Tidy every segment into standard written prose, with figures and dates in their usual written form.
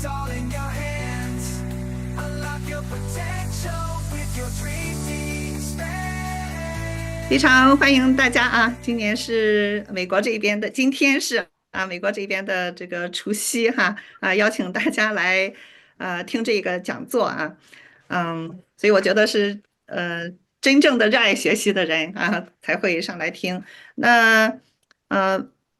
It's all in your hands. Unlock your potential with your dreams. 非常欢迎大家啊！今年是美国这边的，今天是美国这边的这个除夕哈邀请大家来听这个讲座啊，所以我觉得是真正的热爱学习的人才会上来听。那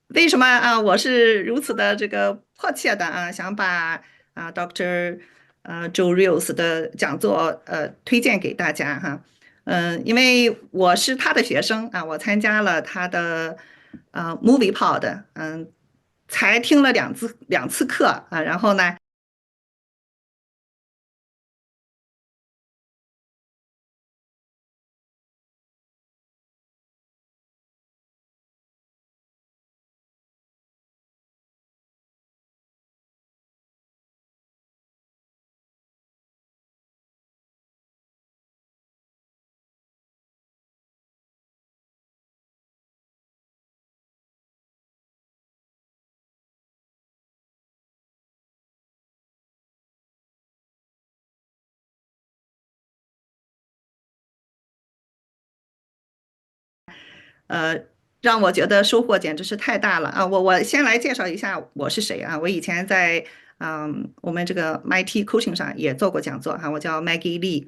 为什么我是如此的这个迫切的想把Dr. Joe Rios 的讲座推荐给大家哈。因为我是他的学生我参加了他的Movie Pod，才听了两次课然后呢，让我觉得收获简直是太大了我先来介绍一下我是谁我以前在我们这个 MIT Coaching 上也做过讲座我叫 Maggie Li。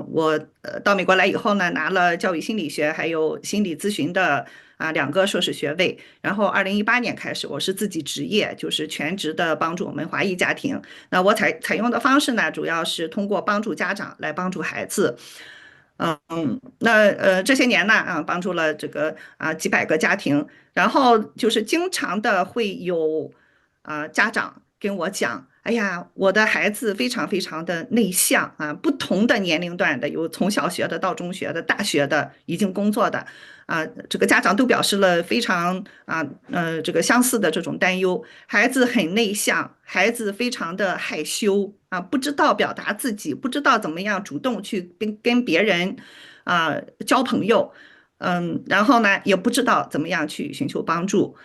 我到美国来以后呢，拿了教育心理学还有心理咨询的2个硕士学位。然后2018年开始，我是自己职业，就是全职的帮助我们华裔家庭。那我采用的方式呢，主要是通过帮助家长来帮助孩子。那这些年呢帮助了这个几百个家庭，然后就是经常的会有家长跟我讲，哎呀，我的孩子非常非常的内向不同的年龄段的，有从小学的到中学的、大学的，已经工作的这个家长都表示了非常这个相似的这种担忧，孩子很内向，孩子非常的害羞不知道表达自己，不知道怎么样主动去跟别人交朋友，然后呢也不知道怎么样去寻求帮助。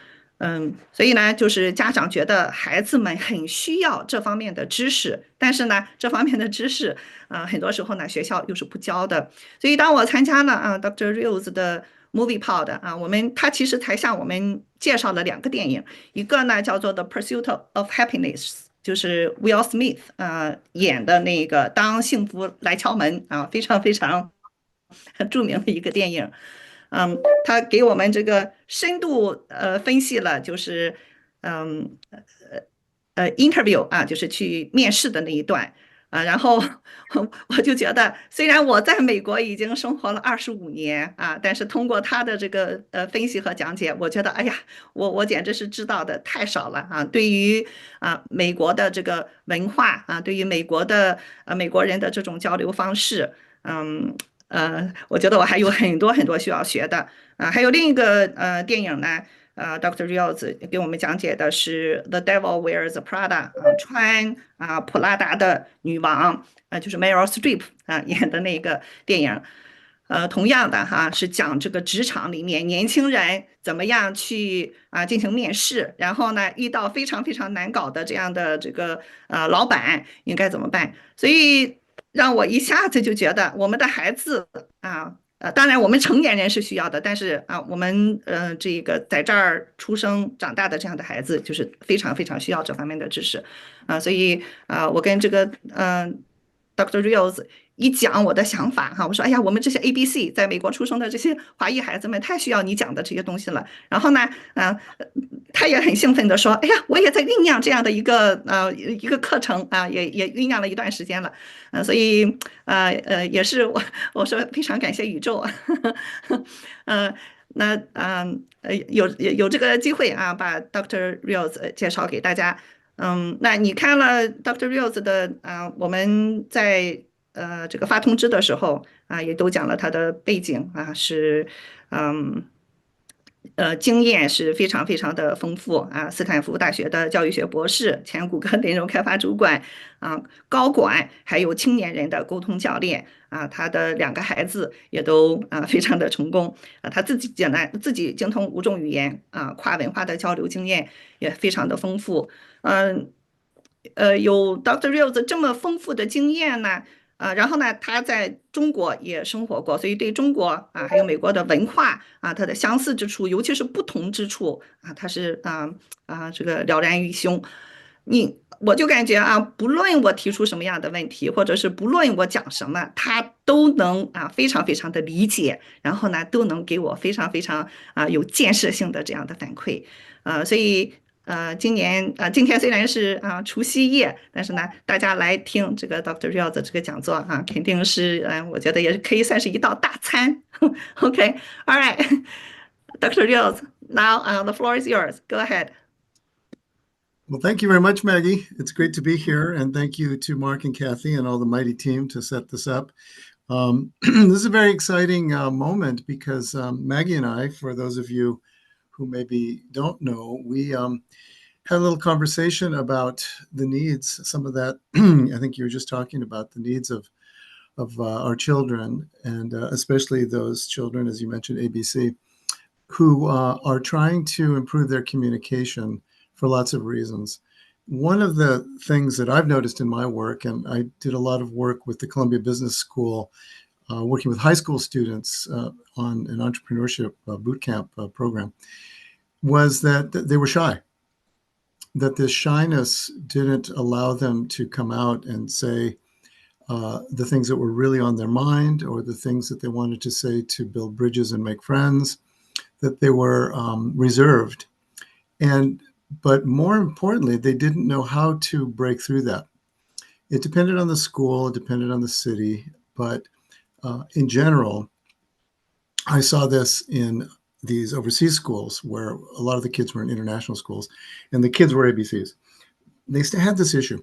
所以呢，就是家长觉得孩子们很需要这方面的知识，但是呢，这方面的知识很多时候呢，学校又是不教的。所以当我参加了Dr. Rios 的 Movie Pod 他其实才向我们介绍了2个电影，一个呢叫做《The Pursuit of Happiness》，就是 Will Smith 演的那个《当幸福来敲门》非常非常著名的一个电影。他给我们这个深度分析了，就是interview 就是去面试的那一段然后我就觉得，虽然我在美国已经生活了25年但是通过他的这个分析和讲解，我觉得哎呀，我简直是知道的太少了对于美国的这个文化对于美国的美国人的这种交流方式，我觉得我还有很多很多需要学的还有另一个电影呢，Dr. Rios 给我们讲解的是《The Devil Wears Prada》穿普拉达的女王就是 Meryl Streep 演的那个电影。同样的是讲这个职场里面年轻人怎么样去进行面试，然后呢遇到非常非常难搞的这样的这个老板应该怎么办，所以让我一下子就觉得我们的孩子当然我们成年人是需要的，但是我们这个在这儿出生长大的这样的孩子，就是非常非常需要这方面的知识所以我跟这个Dr. Rios 一讲我的想法我说哎呀，我们这些 ABC 在美国出生的这些华裔孩子们太需要你讲的这些东西了。然后呢，他也很兴奋地说，哎呀，我也在酝酿这样的一个课程也酝酿了一段时间了。所以也是我说非常感谢宇宙那有这个机会把 Dr. Rios 介绍给大家。那你看了 Dr. Rios 的我们在这个发通知的时候也都讲了他的背景是经验是非常非常的丰富斯坦福大学的教育学博士，前谷歌内容开发主管高管，还有青年人的沟通教练他的2个孩子也都非常的成功他自己精通5种语言跨文化的交流经验也非常的丰富。有 Dr. Rios 这么丰富的经验呢，然后呢，他在中国也生活过，所以对中国啊，还有美国的文化啊，它的相似之处，尤其是不同之处啊，他是这个了然于胸。我就感觉啊，不论我提出什么样的问题，或者是不论我讲什么，他都能非常非常的理解，然后呢，都能给我非常非常有建设性的这样的反馈。所以今天虽然是除夕夜，但是呢，大家来听这个 Dr. Rios 的这个讲座啊，肯定是我觉得也可以算是一道大餐。OK, all right, Dr. Rios, now the floor is yours. Go ahead. Well, thank you very much, Maggie. It's great to be here. And thank you to Mark and Kathy and all the mighty team to set this up. This is a very exciting moment because Maggie and I, for those of you who maybe don't know, we had a little conversation about the needs, some of that, I think you were just talking about the needs of our children, and especially those children, as you mentioned, ABC, who are trying to improve their communication for lots of reasons. One of the things that I've noticed in my work, and I did a lot of work with the Columbia Business School, working with high school students on an entrepreneurship boot camp program, was that they were shy, that this shyness didn't allow them to come out and say the things that were really on their mind or the things that they wanted to say to build bridges and make friends, that they were reserved. But more importantly, they didn't know how to break through that. It depended on the school, it depended on the city, but in general, I saw this in these overseas schools where a lot of the kids were in international schools, and the kids were ABCs. They had this issue.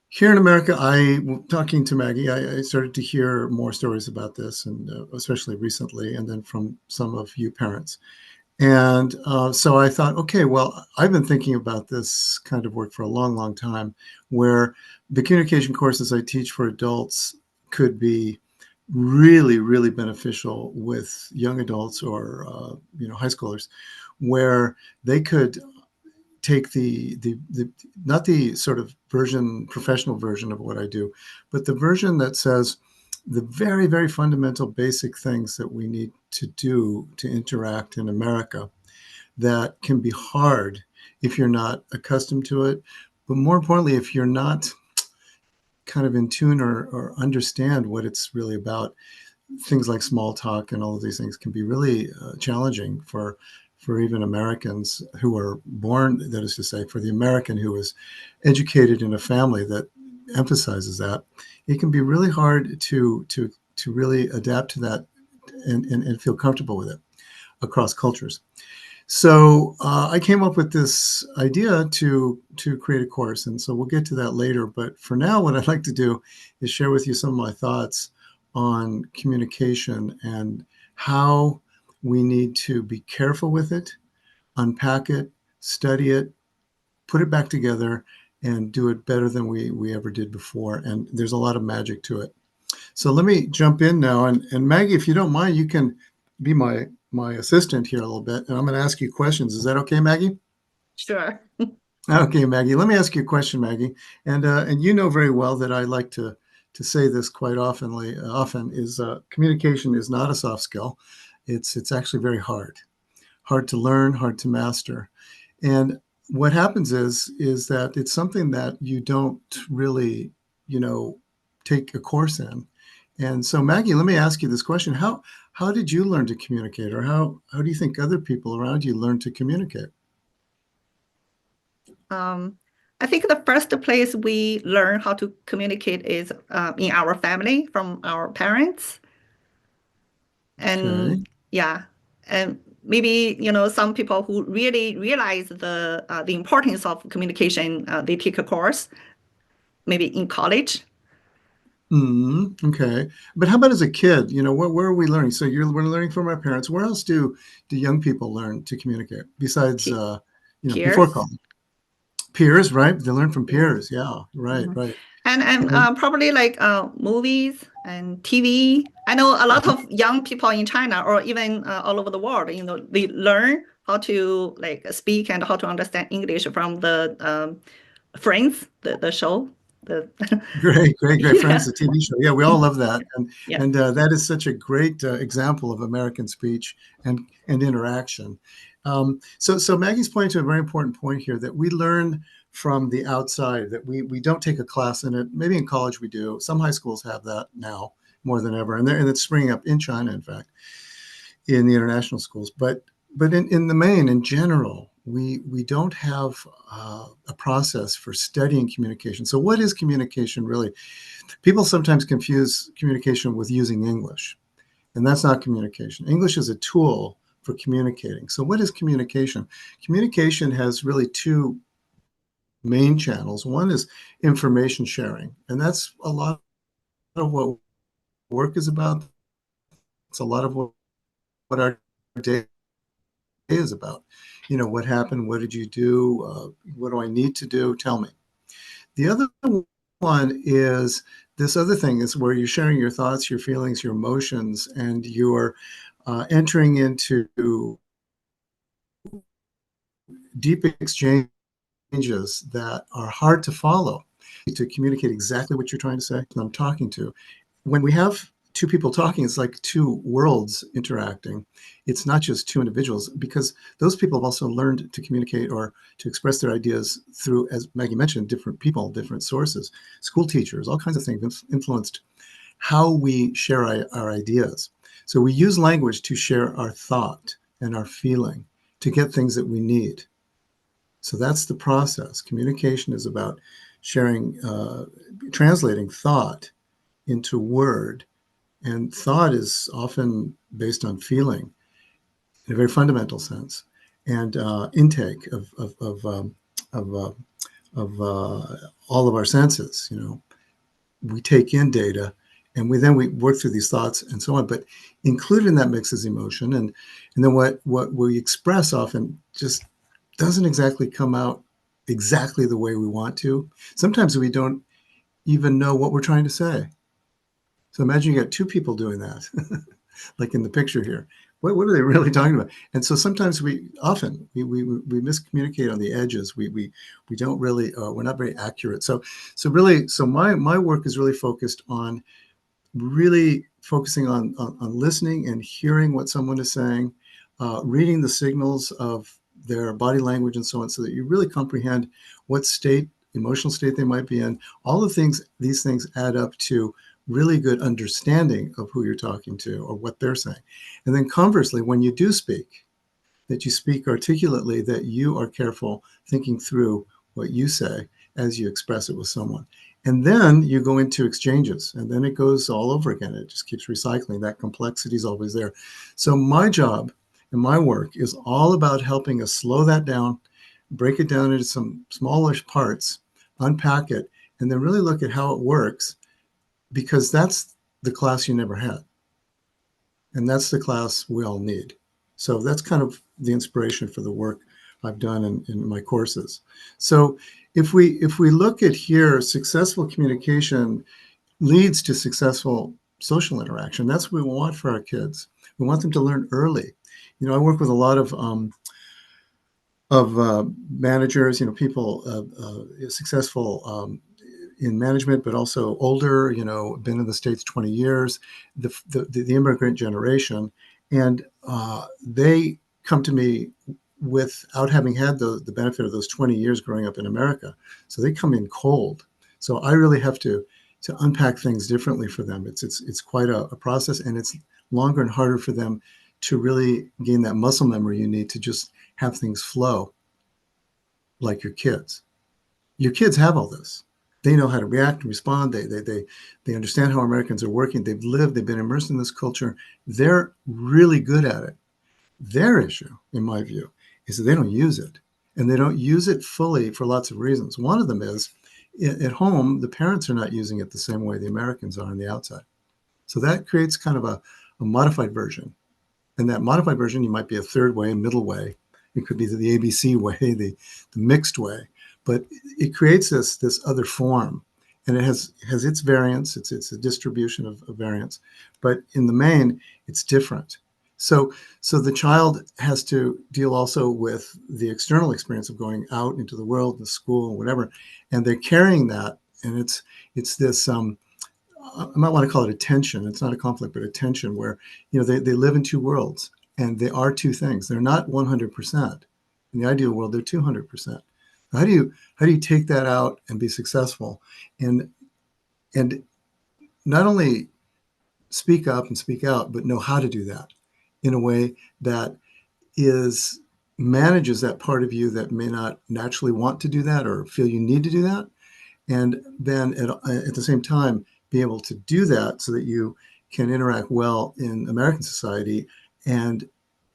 Here in America, talking to Maggie, I started to hear more stories about this, and especially recently, and then from some of you parents. And so I thought, okay, well, I've been thinking about this kind of work for a long, long time, where the communication courses I teach for adults could be really, really beneficial with young adults or high schoolers, where they could take the not the sort of professional version of what I do, but the version that says the very, very fundamental basic things that we need to do to interact in America that can be hard if you're not accustomed to it. But more importantly, if you're not kind of in tune or understand what it's really about, things like small talk and all of these things can be really challenging for even Americans who are born, that is to say, for the American who is educated in a family that emphasizes that. It can be really hard to really adapt to that and feel comfortable with it across cultures. So I came up with this idea to create a course, and so we'll get to that later. But for now, what I'd like to do is share with you some of my thoughts on communication and how we need to be careful with it, unpack it, study it, put it back together, and do it better than we ever did before. And there's a lot of magic to it. So let me jump in now. And Maggie, if you don't mind, you can be my assistant here a little bit. And I'm going to ask you questions. Is that okay, Maggie? Sure. Okay, Maggie. Let me ask you a question, Maggie. And you know very well that I like to say this quite often is communication is not a soft skill. It's actually very hard to learn, hard to master. And what happens is that it's something that you don't really, take a course in. And so, Maggie, let me ask you this question. How did you learn to communicate, or how do you think other people around you learn to communicate? I think the first place we learn how to communicate is in our family, from our parents. And Okay. and maybe some people who really realize the importance of communication, they take a course, maybe in college. Okay. But how about as a kid? Where are we learning? So we're learning from our parents. Where else do young people learn to communicate besides, before Peers. college? Peers, right? They learn from Yeah. peers. Yeah, right, Mhm. right. And probably like movies and TV. I know a lot of young people in China or even all over the world, they learn how to like speak and how to understand English from the Friends, the show. Great. Yeah. Friends, the TV show. Yeah, we all love that. Yeah. And that is such a great example of American speech and interaction. So Maggie's pointing to a very important point here, that we learn from the outside, that we don't take a class in it. Maybe in college we do. Some high schools have that now more than ever. And it's springing up in China, in fact, in the international schools. But in the main, in general, we don't have a process for studying communication. So what is communication really? People sometimes confuse communication with using English, and that's not communication. English is a tool for communicating. So what is communication? Communication has really two main channels. One is information sharing, and that's a lot of what work is about. It's a lot of what our day is about. What happened? What did you do? What do I need to do? Tell me. The other one is this other thing is where you're sharing your thoughts, your feelings, your emotions, and you're entering into deep exchanges that are hard to follow, to communicate exactly what you're trying to say. I'm talking to. When we have two people talking, it's like two worlds interacting. It's not just two individuals, because those people have also learned to communicate or to express their ideas through, as Maggie mentioned, different people, different sources, school teachers, all kinds of things influenced how we share our ideas. So we use language to share our thought and our feeling, to get things that we need. So that's the process. Communication is about sharing, translating thought into word. And thought is often based on feeling in a very fundamental sense, and intake of all of our senses. We take in data, and we work through these thoughts and so on. But included in that mix is emotion, and then what we express often just doesn't exactly come out exactly the way we want to. Sometimes we don't even know what we're trying to say. So imagine you got two people doing that, like in the picture here. What are they really talking about? And so sometimes we miscommunicate on the edges. We don't really, we're not very accurate. So my work is really focused on really focusing on listening and hearing what someone is saying, reading the signals of their body language and so on, so that you really comprehend what emotional state they might be in. All of these things add up to really good understanding of who you're talking to or what they're saying. And then conversely, when you do speak, that you speak articulately, that you are careful thinking through what you say as you express it with someone. And then you go into exchanges, and then it goes all over again. It just keeps recycling. That complexity is always there. So my job and my work is all about helping us slow that down, break it down into some smallish parts, unpack it, and then really look at how it works, because that's the class you never had. And that's the class we all need. So that's kind of the inspiration for the work I've done in my courses. So if we look at here, successful communication leads to successful social interaction. That's what we want for our kids. We want them to learn early. I work with a lot of managers, people successful in management, but also older, been in the States 20 years, the immigrant generation. And they come to me without having had the benefit of those 20 years growing up in America. So they come in cold. So I really have to unpack things differently for them. It's quite a process, and it's longer and harder for them to really gain that muscle memory you need to just have things flow like your kids. Your kids have all this. They know how to react and respond. They understand how Americans are working. They've been immersed in this culture. They're really good at it. Their issue, in my view, is that they don't use it. And they don't use it fully for lots of reasons. One of them is, at home, the parents are not using it the same way the Americans are on the outside. So that creates kind of a modified version. And that modified version, you might be a third way, a middle way. It could be the ABC way, the mixed way. But it creates this other form, and it has its variance. It's a distribution of variance, but in the main, it's different. So the child has to deal also with the external experience of going out into the world, the school, whatever, and they're carrying that, and it's this I might want to call it a tension. It's not a conflict, but a tension where they live in two worlds, and they are two things. They're not 100%. In the ideal world, they're 200%. How do you take that out and be successful, and not only speak up and speak out, but know how to do that in a way that manages that part of you that may not naturally want to do that or feel you need to do that. And then at the same time, be able to do that so that you can interact well in American society and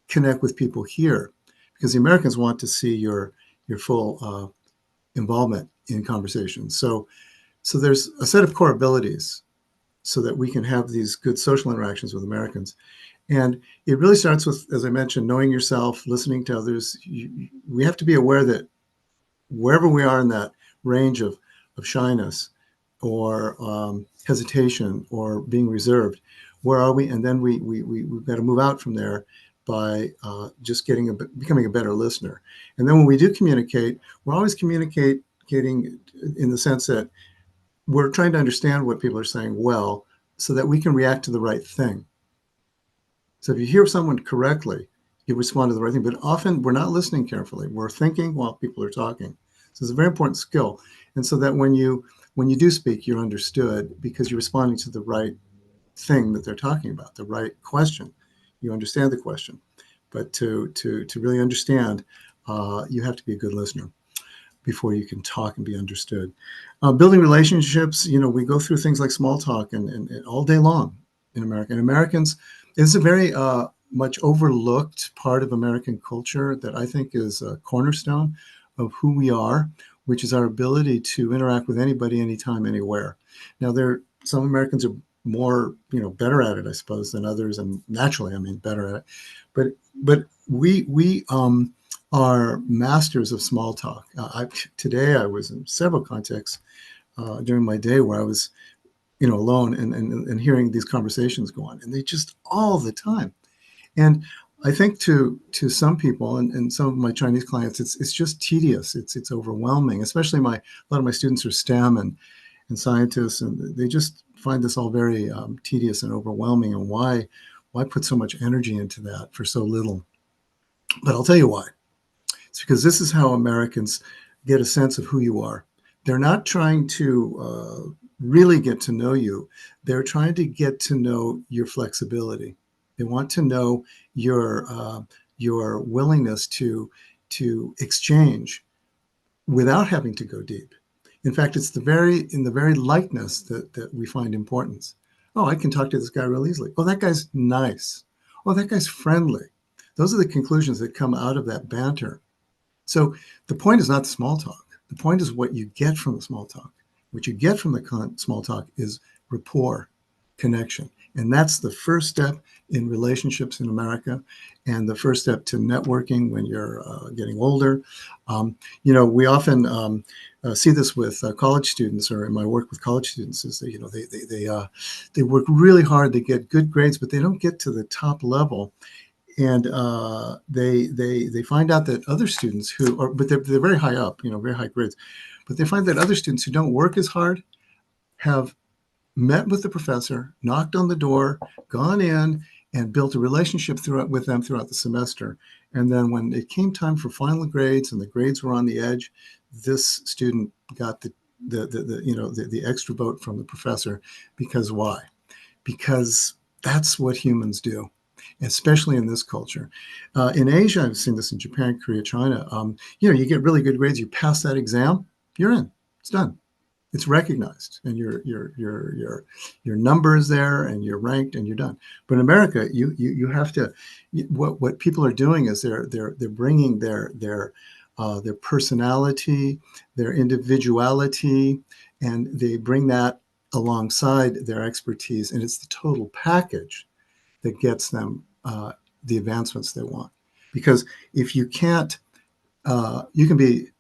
connect with people here. Because the Americans want to see your full involvement in conversations. So there's a set of core abilities so that we can have these good social interactions with Americans. And it really starts with, as I mentioned, knowing yourself, listening to others. We have to be aware that wherever we are in that range of shyness or hesitation or being reserved, where are we? And then we've got to move out from there by just becoming a better listener. And then when we do communicate, we're always communicating in the sense that we're trying to understand what people are saying well, so that we can react to the right thing. So if you hear someone correctly, you respond to the right thing. But often we're not listening carefully. We're thinking while people are talking. So it's a very important skill. And so that when you do speak, you're understood because you're responding to the right thing that they're talking about, the right question. You understand the question. But to really understand, you have to be a good listener before you can talk and be understood. Building relationships, we go through things like small talk and all day long in America. And Americans, it's a very much overlooked part of American culture that I think is a cornerstone of who we are, which is our ability to interact with anybody, anytime, anywhere. Now, some Americans are more, better at it, I suppose, than others, and naturally, better at it. But we are masters of small talk. Today, I was in several contexts during my day where I was, alone and hearing these conversations go on, and they just all the time. And I think to some people and some of my Chinese clients, it's just tedious. It's overwhelming, especially a lot of my students are STEM and scientists, and they just find this all very tedious and overwhelming. And why put so much energy into that for so little? But I'll tell you why. It's because this is how Americans get a sense of who you are. They're not trying to really get to know you. They're trying to get to know your flexibility. They want to know your willingness to exchange without having to go deep. In fact, it's in the very likeness that we find importance. Oh, I can talk to this guy real easily. Oh, that guy's nice. Oh, that guy's friendly. Those are the conclusions that come out of that banter. So the point is not the small talk. The point is what you get from the small talk. What you get from the small talk is rapport, connection. And that's the first step in relationships in America, and the first step to networking when you're getting older. We often see this with college students, or in my work with college students, is that they work really hard, they get good grades, but they don't get to the top level. And they find out that other students but they're very high up, very high grades, but they find that other students who don't work as hard have met with the professor, knocked on the door, gone in, and built a relationship with them throughout the semester. And then when it came time for final grades and the grades were on the edge, this student got the extra vote from the professor. Because why? Because that's what humans do, especially in this culture. In Asia, I've seen this in Japan, Korea, China. You get really good grades, you pass that exam, you're in. It's done. It's recognized, and your number is there, and you're ranked, and you're done. But in America, you have to. What people are doing is they're bringing their personality, their individuality, and they bring that alongside their expertise, and it's the total package that gets them the advancements they want. Because if you can't, you can be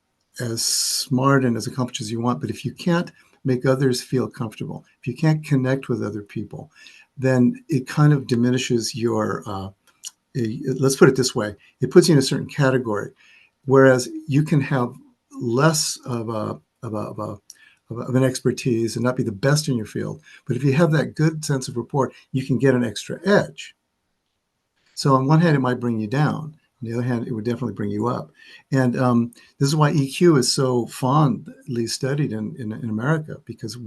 as smart and as accomplished as you want, but if you can't make others feel comfortable, if you can't connect with other people, then it kind of diminishes your let's put it this way, it puts you in a certain category, whereas you can have less of an expertise and not be the best in your field. But if you have that good sense of rapport, you can get an extra edge. So on one hand, it might bring you down. On the other hand, it would definitely bring you up. And this is why EQ is so fondly studied in America, because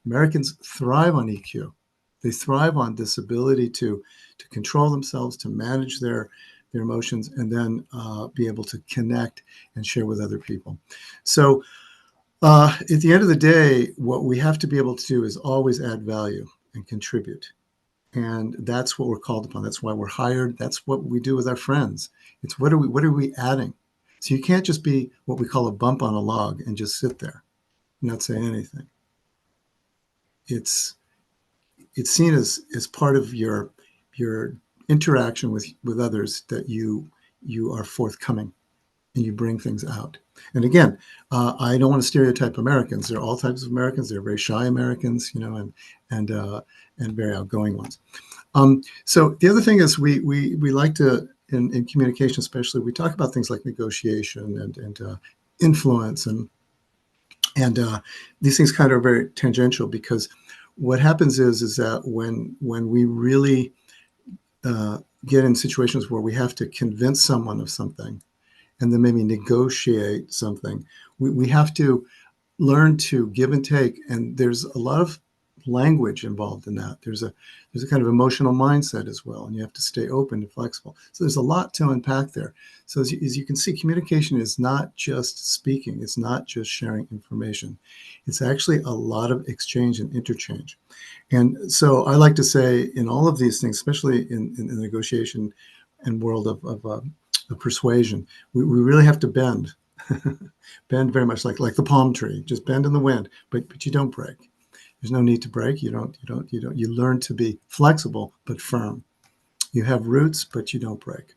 Americans thrive on EQ. They thrive on this ability to control themselves, to manage their emotions, and then be able to connect and share with other people. So at the end of the day, what we have to be able to do is always add value and contribute. And that's what we're called upon. That's why we're hired. That's what we do with our friends. It's what are we adding? So you can't just be what we call a bump on a log and just sit there and not say anything. It's seen as part of your interaction with others, that you are forthcoming and you bring things out. And again, I don't want to stereotype Americans. There are all types of Americans. There are very shy Americans, and very outgoing ones. So the other thing is we like to, in communication especially, we talk about things like negotiation and influence, and these things kind of are very tangential, because what happens is that when we really get in situations where we have to convince someone of something and then maybe negotiate something, we have to learn to give and take. And there's a lot of language involved in that. There's a kind of emotional mindset as well, and you have to stay open and flexible. So there's a lot to unpack there. So as you can see, communication is not just speaking. It's not just sharing information. It's actually a lot of exchange and interchange. And so I like to say, in all of these things, especially in the negotiation and world of persuasion, we really have to bend. Bend very much like the palm tree. Just bend in the wind, but you don't break. There's no need to break. You learn to be flexible but firm. You have roots, but you don't break.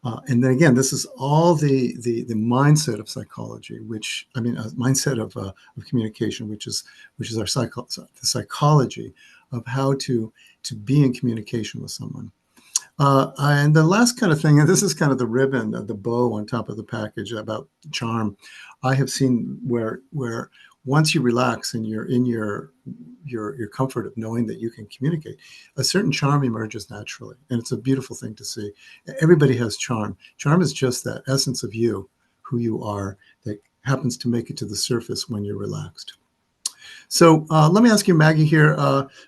And then again, this is all the mindset of psychology, a mindset of communication, which is our the psychology of how to be in communication with someone. And the last kind of thing, and this is kind of the ribbon, the bow on top of the package about charm. I have seen where once you relax and you're in your comfort of knowing that you can communicate, a certain charm emerges naturally. And it's a beautiful thing to see. Everybody has charm. Charm is just that essence of you, who you are, that happens to make it to the surface when you're relaxed. So let me ask you, Maggie, here.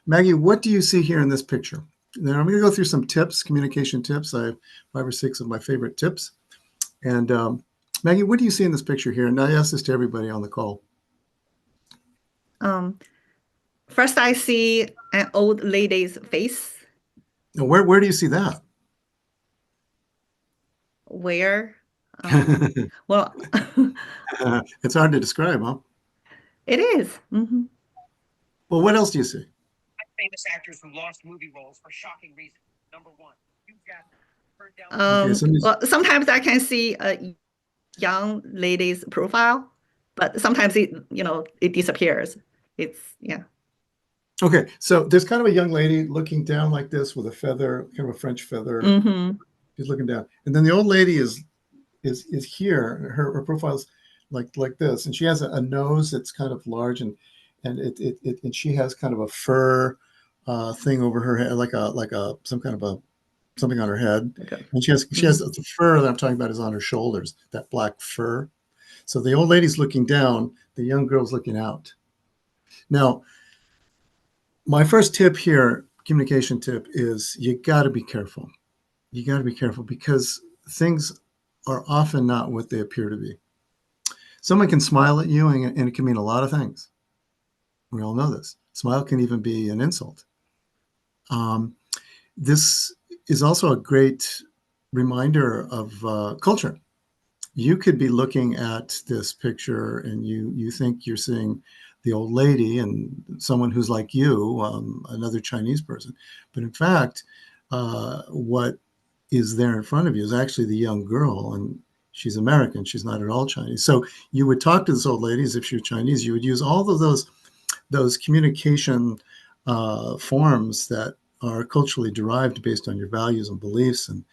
Maggie, what do you see here in this picture? Now I'm going to go through some tips, communication tips. I have 5 or 6 of my favorite tips. And Maggie, what do you see in this picture here? And I ask this to everybody on the call. First, I see an old lady's face. Now, where do you see that? Where? Well, It's hard to describe, huh? it is. Mm-hmm. Well, what else do you see? Famous actors who lost movie roles for shocking reasons. Number one, you've got burned down. Well, sometimes I can see a young lady's profile, but sometimes it disappears. Okay, so there's kind of a young lady looking down like this with a feather, kind of a French feather. Mm-hmm. She's looking down, and then the old lady is here. Her profile's like this, and she has a nose that's kind of large, and she has kind of a fur thing over her head, like something on her head. Okay. And she has the fur that I'm talking about is on her shoulders, that black fur. So the old lady's looking down, the young girl's looking out. Now, my first tip here, communication tip, is you got to be careful. You got to be careful, because things are often not what they appear to be. Someone can smile at you, and it can mean a lot of things. We all know this. Smile can even be an insult. This is also a great reminder of culture. You could be looking at this picture and you think you're seeing the old lady and someone who's like you, another Chinese person. But in fact, what is there in front of you is actually the young girl, and she's American. She's not at all Chinese. So you would talk to this old lady as if she were Chinese. You would use all of those communication forms that are culturally derived based on your values and beliefs. And,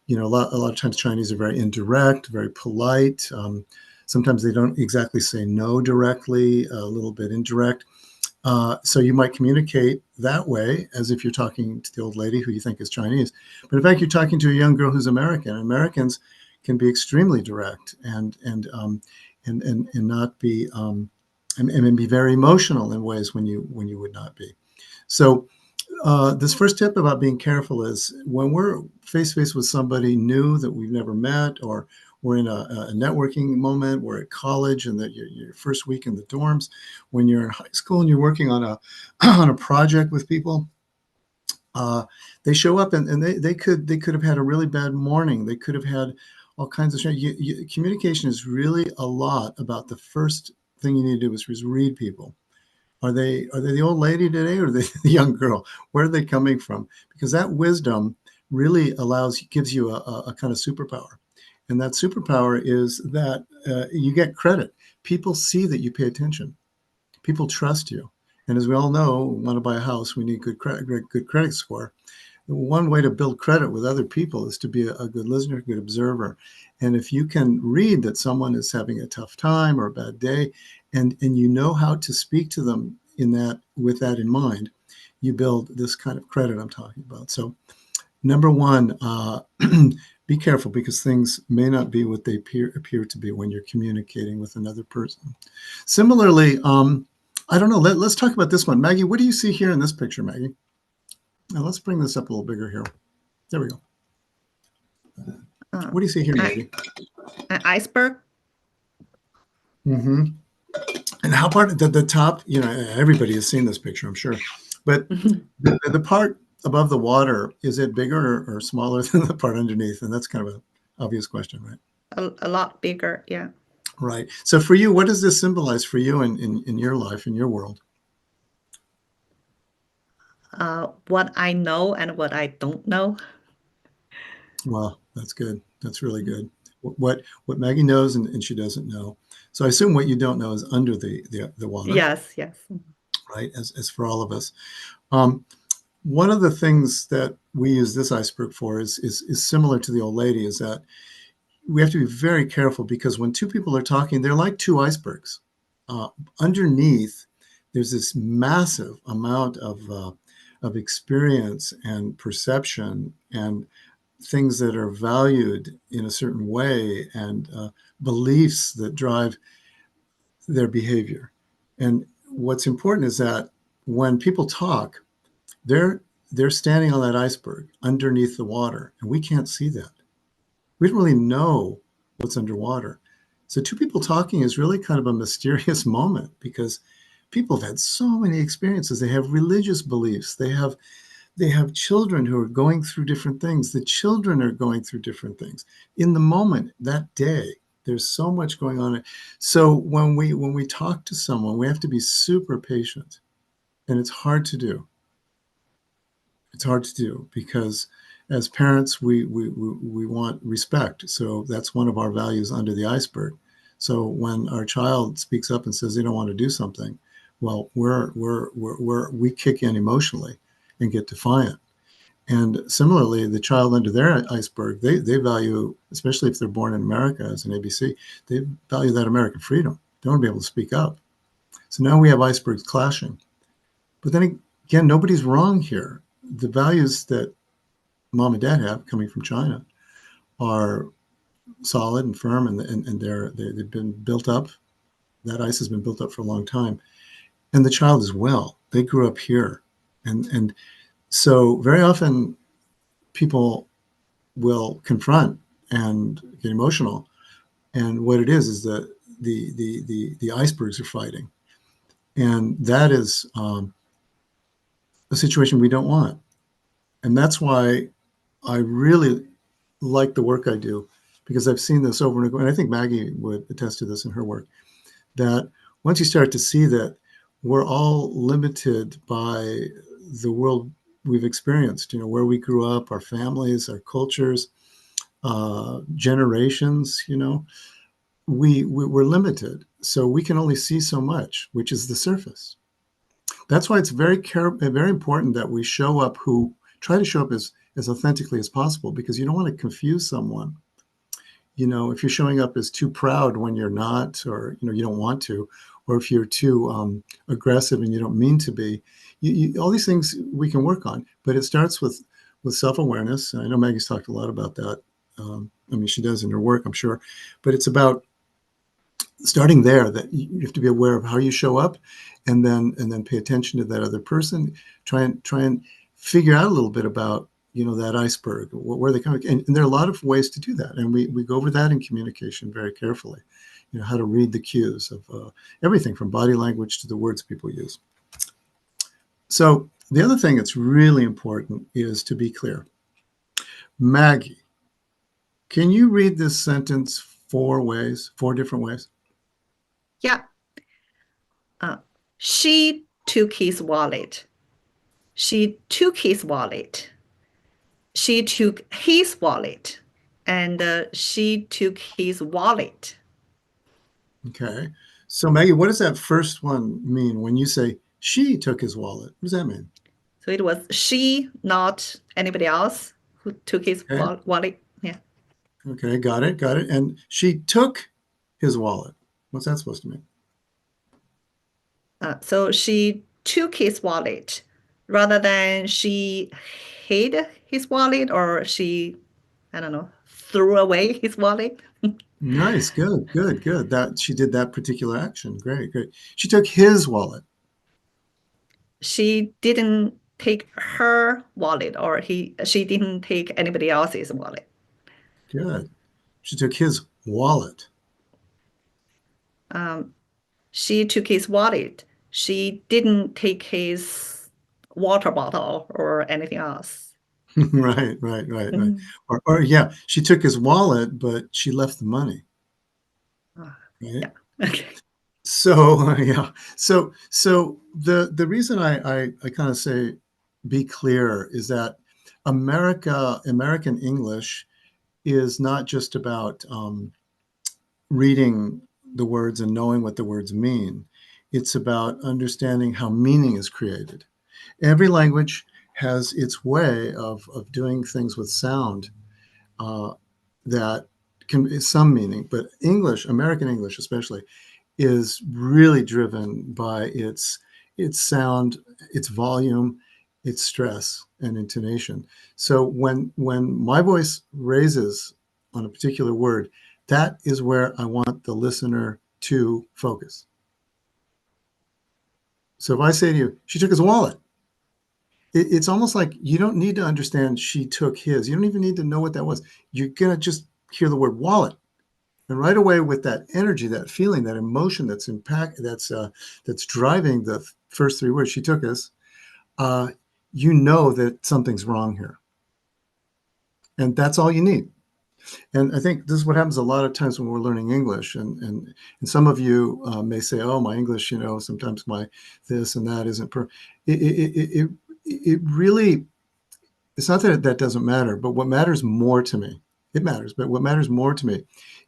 you know, a lot of times Chinese are very indirect, very polite. Sometimes they don't exactly say no directly, a little bit indirect. So you might communicate that way as if you're talking to the old lady who you think is Chinese. But in fact, you're talking to a young girl who's American. Americans can be extremely direct and not be and be very emotional in ways when you would not be. So this first tip about being careful is when we're face to face with somebody new that we've never met, or we're in a networking moment, we're at college and that your first week in the dorms, when you're in high school and you're working on a on a project with people, they show up and they could have had a really bad morning. They could have had all kinds of communication is really a lot about the first thing you need to do is read people. Are they the old lady today or the young girl? Where are they coming from? Because that wisdom really gives you a kind of superpower. And that superpower is that you get credit. People see that you pay attention. People trust you. And as we all know, we want to buy a house, we need good credit score. One way to build credit with other people is to be a good listener, a good observer. And if you can read that someone is having a tough time or a bad day, and you know how to speak to them with that in mind, you build this kind of credit I'm talking about. So number one, be careful, because things may not be what they appear to be when you're communicating with another person. Similarly, I don't know, let's talk about this one. Maggie, what do you see here in this picture, Maggie? Now let's bring this up a little bigger here. There we go. What do you see here, Maggie? An iceberg. Mm-hmm. And how part the top, you know, everybody has seen this picture, I'm sure. But the part above the water, is it bigger or smaller than the part underneath? And that's kind of an obvious question, right? A lot bigger, yeah. Right. So for you, what does this symbolize for you in your life, in your world? What I know and what I don't know. Well, that's good. That's really good. What Maggie knows and she doesn't know. So I assume what you don't know is under the water. Yes. Right. As for all of us. One of the things that we use this iceberg for is similar to the old lady, is that we have to be very careful, because when two people are talking, they're like two icebergs. Underneath, there's this massive amount of experience and perception and things that are valued in a certain way, and beliefs that drive their behavior. And what's important is that when people talk, they're standing on that iceberg underneath the water, and we can't see that. We don't really know what's underwater. So two people talking is really kind of a mysterious moment, because people have had so many experiences. They have religious beliefs. They have children who are going through different things. The children are going through different things. In the moment, that day, there's so much going on. So when we talk to someone, we have to be super patient, and it's hard to do. It's hard to do, because as parents, we want respect. So that's one of our values under the iceberg. So when our child speaks up and says they don't want to do something, well, we kick in emotionally and get defiant. And similarly, the child under their iceberg, they value, especially if they're born in America as an ABC, they value that American freedom. They want to be able to speak up. So now we have icebergs clashing. But then again, nobody's wrong here. The values that mom and dad have coming from China are solid and firm, and they've been built up. That ice has been built up for a long time. And the child as well. They grew up here. And so very often people will confront and get emotional. And what it is that the icebergs are fighting. And that is a situation we don't want. And that's why I really like the work I do, because I've seen this over and over. And I think Maggie would attest to this in her work, that once you start to see that we're all limited by the world we've experienced, where we grew up, our families, our cultures, generations, we're limited. So we can only see so much, which is the surface. That's why it's very important that we try to show up as authentically as possible, because you don't want to confuse someone. If you're showing up as too proud when you're not, or, you don't want to, or if you're too aggressive and you don't mean to be, all these things we can work on, but it starts with self-awareness. And I know Maggie's talked a lot about that. She does in her work, I'm sure, but it's about starting there, that you have to be aware of how you show up, and then pay attention to that other person. Try and figure out a little bit about, that iceberg, where they come. And there are a lot of ways to do that. And we go over that in communication very carefully, how to read the cues of everything from body language to the words people use. So the other thing that's really important is to be clear. Maggie, can you read this sentence 4 different ways? Yeah. She took his wallet. She took his wallet. She took his wallet. And she took his wallet. Okay. So Maggie, what does that first one mean when you say she took his wallet? What does that mean? So it was she, not anybody else, who took his wallet. Yeah. Okay, got it. And she took his wallet. What's that supposed to mean? So she took his wallet rather than she hid his wallet, or she, I don't know, threw away his wallet. Nice, good. That she did that particular action. Great. She took his wallet. She didn't take her wallet, or she didn't take anybody else's wallet. Good. She took his wallet. She took his wallet. She didn't take his water bottle or anything else. Right. Or yeah, she took his wallet, but she left the money. Right? Yeah. Okay. So yeah. So the reason I kind of say be clear is that American English is not just about reading the words and knowing what the words mean. It's about understanding how meaning is created. Every language has its way of doing things with sound that can some meaning, but American English especially, is really driven by its sound, its volume, its stress and intonation. So when my voice raises on a particular word, that is where I want the listener to focus. So if I say to you, she took his wallet, it's almost like you don't need to understand she took his. You don't even need to know what that was. You're going to just hear the word wallet. And right away, with that energy, that feeling, that emotion that's driving the first 3 words, she took us, you know that something's wrong here. And that's all you need. And I think this is what happens a lot of times when we're learning English. And some of you may say, oh, my English, sometimes my this and that isn't it really, it's not that that doesn't matter, but what matters more to me, it matters, but what matters more to me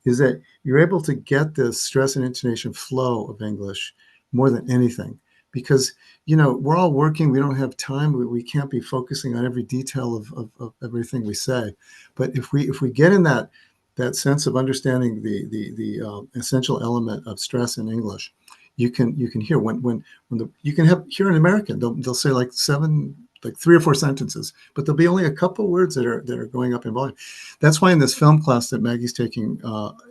is that you're able to get this stress and intonation flow of English more than anything. Because, we're all working, we don't have time, we can't be focusing on every detail of everything we say. But if we get in that sense of understanding the essential element of stress in English, you can hear you can hear an American, they'll say like 3 or 4 sentences, but there'll be only a couple words that are going up in volume. That's why in this film class that Maggie's taking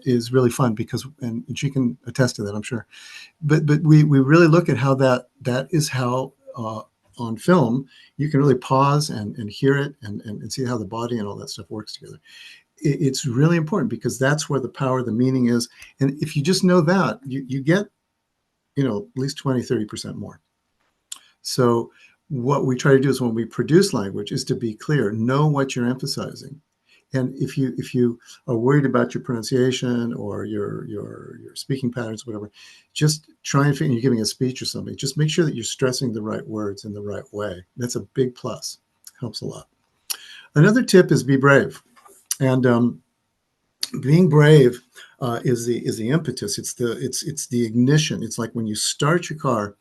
is really fun, because and she can attest to that, I'm sure. But we really look at how that is how on film you can really pause and hear it and see how the body and all that stuff works together. It's really important, because that's where the power, the meaning is. And if you just know that, you get at least 20-30% more. So what we try to do is, when we produce language, is to be clear, know what you're emphasizing. And if you are worried about your pronunciation or your speaking patterns, whatever, just try and figure, you're giving a speech or something, just make sure that you're stressing the right words in the right way. That's a big plus. Helps a lot. Another tip is be brave. And being brave is the impetus. It's the ignition. It's like when you start your car.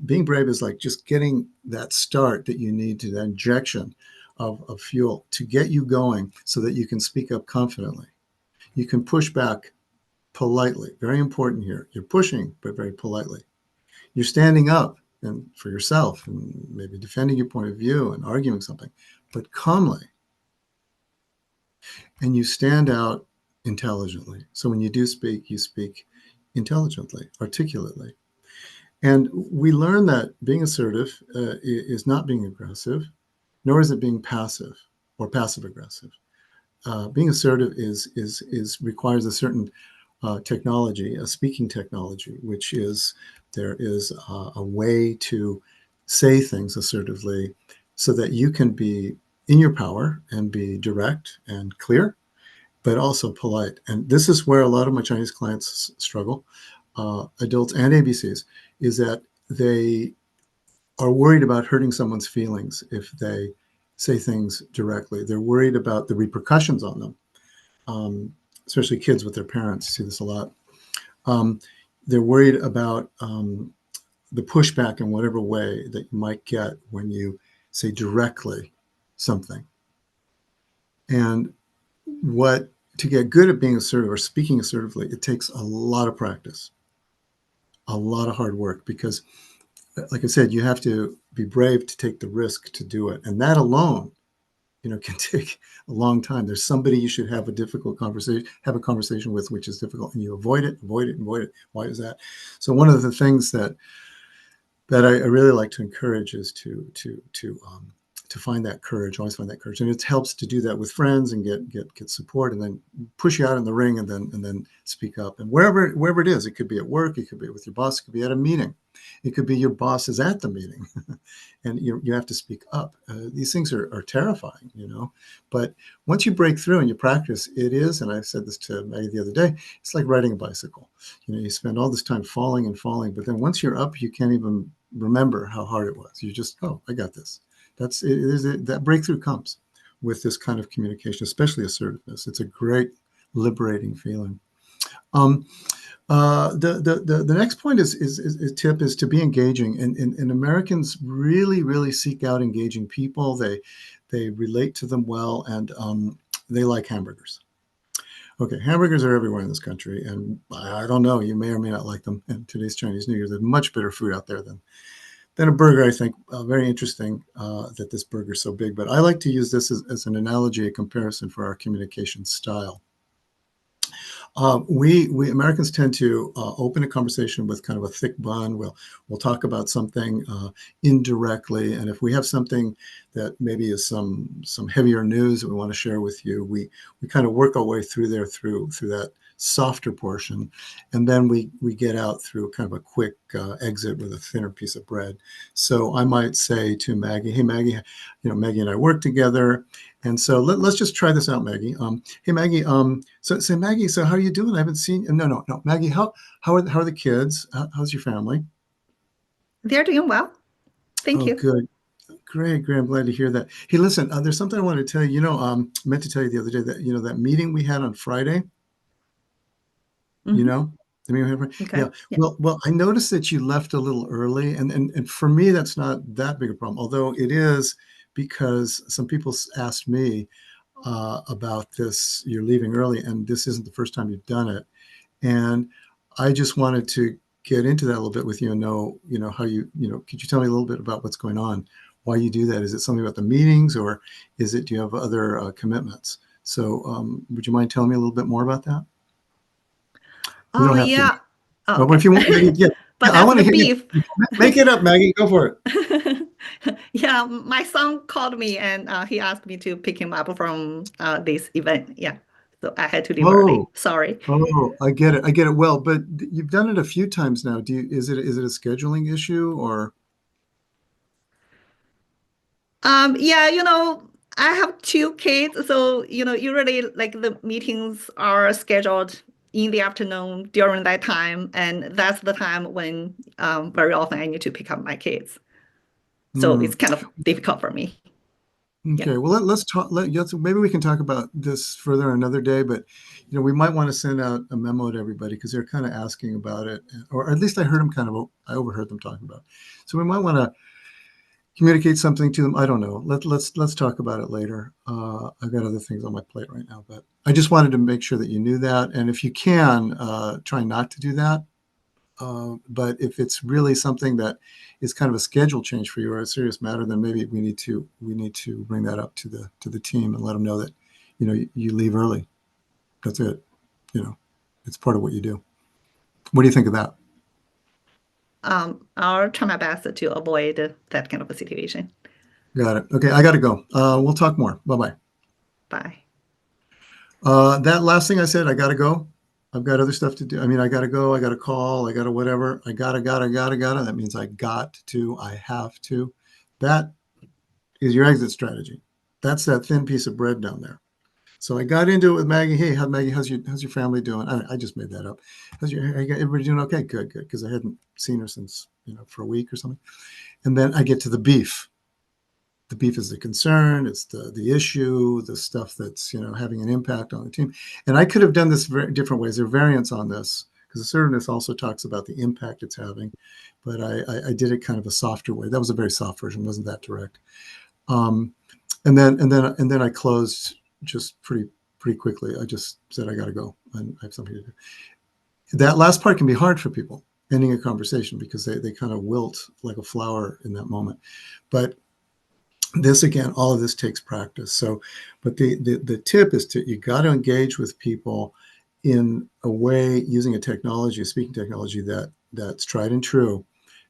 being brave is like just getting that start that you need to, that injection of fuel to get you going so that you can speak up confidently. You can push back politely. Very important here. You're pushing, but very politely. You're standing up and for yourself and maybe defending your point of view and arguing something, but calmly. And you stand out intelligently. So when you do speak, you speak intelligently, articulately. And we learn that being assertive is not being aggressive, nor is it being passive or passive aggressive. Being assertive requires a certain technology, a speaking technology, which is there is a way to say things assertively so that you can be in your power and be direct and clear, but also polite. And this is where a lot of my Chinese clients struggle, adults and ABCs, is that they are worried about hurting someone's feelings if they say things directly. They're worried about the repercussions on them, especially kids with their parents see this a lot. They're worried about the pushback in whatever way that you might get when you say directly something. And to get good at being assertive or speaking assertively, it takes a lot of practice, a lot of hard work, because like I said, you have to be brave to take the risk to do it. And that alone, can take a long time. There's somebody you should have a conversation with, which is difficult, and you avoid it. Why is that? So one of the things that I really like to encourage is to find that courage, always find that courage. And it helps to do that with friends and get support, and then push you out in the ring and then speak up. And wherever it is, it could be at work, it could be with your boss, it could be at a meeting. It could be your boss is at the meeting and you have to speak up. These things are terrifying, but once you break through and you practice, it is, and I said this to Maggie the other day, it's like riding a bicycle. You spend all this time falling, but then once you're up, you can't even remember how hard it was. You just, oh, I got this. That breakthrough comes with this kind of communication, especially assertiveness. It's a great liberating feeling. The next point is tip is to be engaging, and Americans really seek out engaging people. They relate to them well, and they like hamburgers. Okay, hamburgers are everywhere in this country, and I don't know, you may or may not like them. In today's Chinese New Year, there's much better food out there than a burger. I think very interesting that this burger is so big, but I like to use this as an analogy, a comparison for our communication style. We Americans tend to open a conversation with kind of a thick bun. We'll talk about something indirectly, and if we have something that maybe is some heavier news that we want to share with you, we kind of work our way through that softer portion, and then we get out through kind of a quick exit with a thinner piece of bread. So I might say to Maggie, "Hey Maggie, Maggie and I work together, and so let's just try this out, Maggie. Hey Maggie, so say Maggie, so how are you doing? I haven't seen you." No, Maggie, how are the kids? How's your family? They're doing well. Thank you. Good. Great. I'm glad to hear that. Hey, listen, there's something I wanted to tell you. I meant to tell you the other day that that meeting we had on Friday. Mhm. Okay. Yeah. Well, I noticed that you left a little early, and for me, that's not that big a problem. Although it is, because some people asked me about this. You're leaving early, and this isn't the first time you've done it. And I just wanted to get into that a little bit with you and know, how you, could you tell me a little bit about what's going on, why you do that? Is it something about the meetings, or do you have other commitments? So would you mind telling me a little bit more about that? You don't have yeah. to. Oh, But if you want, yeah. But I want to that's the hear beef. you. Make it up, Maggie. Go for it. Yeah, my son called me and he asked me to pick him up from this event. Yeah, so I had to leave early. Sorry. I get it. Well, but you've done it a few times now. Is it a scheduling issue, or? Yeah, I have 2 kids, so usually like the meetings are scheduled in the afternoon during that time, and that's the time when very often I need to pick up my kids. So it's kind of difficult for me. Okay, well let's talk. Maybe we can talk about this further another day. But we might want to send out a memo to everybody because they're kind of asking about it, or at least I overheard them talking about it. So we might want to communicate something to them. I don't know. Let's talk about it later. I've got other things on my plate right now, but I just wanted to make sure that you knew that. And if you can, try not to do that. But if it's really something that is kind of a schedule change for you or a serious matter, then maybe we need to bring that up to the team and let them know that you leave early. That's it. It's part of what you do. What do you think of that? I'll try my best to avoid that kind of a situation. Got it. Okay, I got to go. We'll talk more. Bye-bye. Bye. That last thing I said, I got to go. I've got other stuff to do. I mean, I got to go. I got to call. I got to whatever. I got to. That means I got to. I have to. That is your exit strategy. That's that thin piece of bread down there. So I got into it with Maggie. Hey, Maggie, how's your family doing? I just made that up. Everybody doing okay? Good. Because I hadn't seen her since for a week or something. And then I get to the beef. The beef is the concern. It's the issue, the stuff that's having an impact on the team. And I could have done this very different ways. There are variants on this because assertiveness also talks about the impact it's having. But I did it kind of a softer way. That was a very soft version. Wasn't that direct? And then I closed just pretty quickly. I just said I got to go and I have something to do. That last part can be hard for people, ending a conversation, because they kind of wilt like a flower in that moment. But this, again, all of this takes practice. So, but the tip is you got to engage with people in a way using a speaking technology that's tried and true,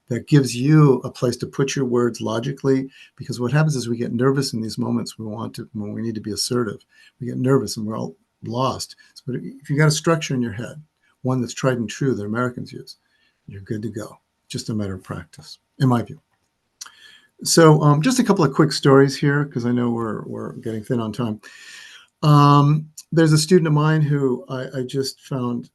that gives you a place to put your words logically. Because what happens is we get nervous in these moments when we need to be assertive. We get nervous and we're all lost. So if you got a structure in your head, one that's tried and true that Americans use, you're good to go. Just a matter of practice, in my view. So just a couple of quick stories here, because I know we're getting thin on time. There's a student of mine who I just found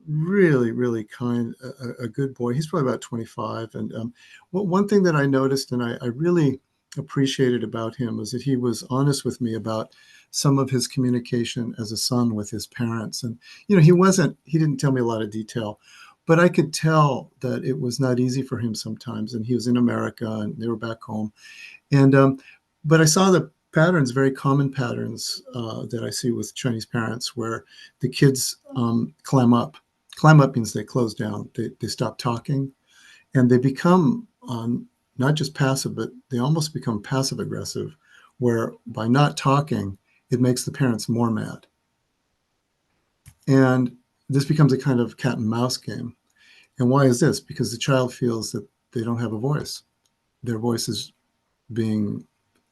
really, really kind, a good boy. He's probably about 25. And one thing that I noticed and I really appreciated about him was that he was honest with me about some of his communication as a son with his parents. And, he didn't tell me a lot of detail, but I could tell that it was not easy for him sometimes. And he was in America and they were back home. And, but I saw the patterns, very common patterns that I see with Chinese parents, where the kids clam up. Clam up means they close down. They stop talking and they become not just passive, but they almost become passive aggressive, where by not talking, it makes the parents more mad. And this becomes a kind of cat and mouse game. And why is this? Because the child feels that they don't have a voice. Their voice is being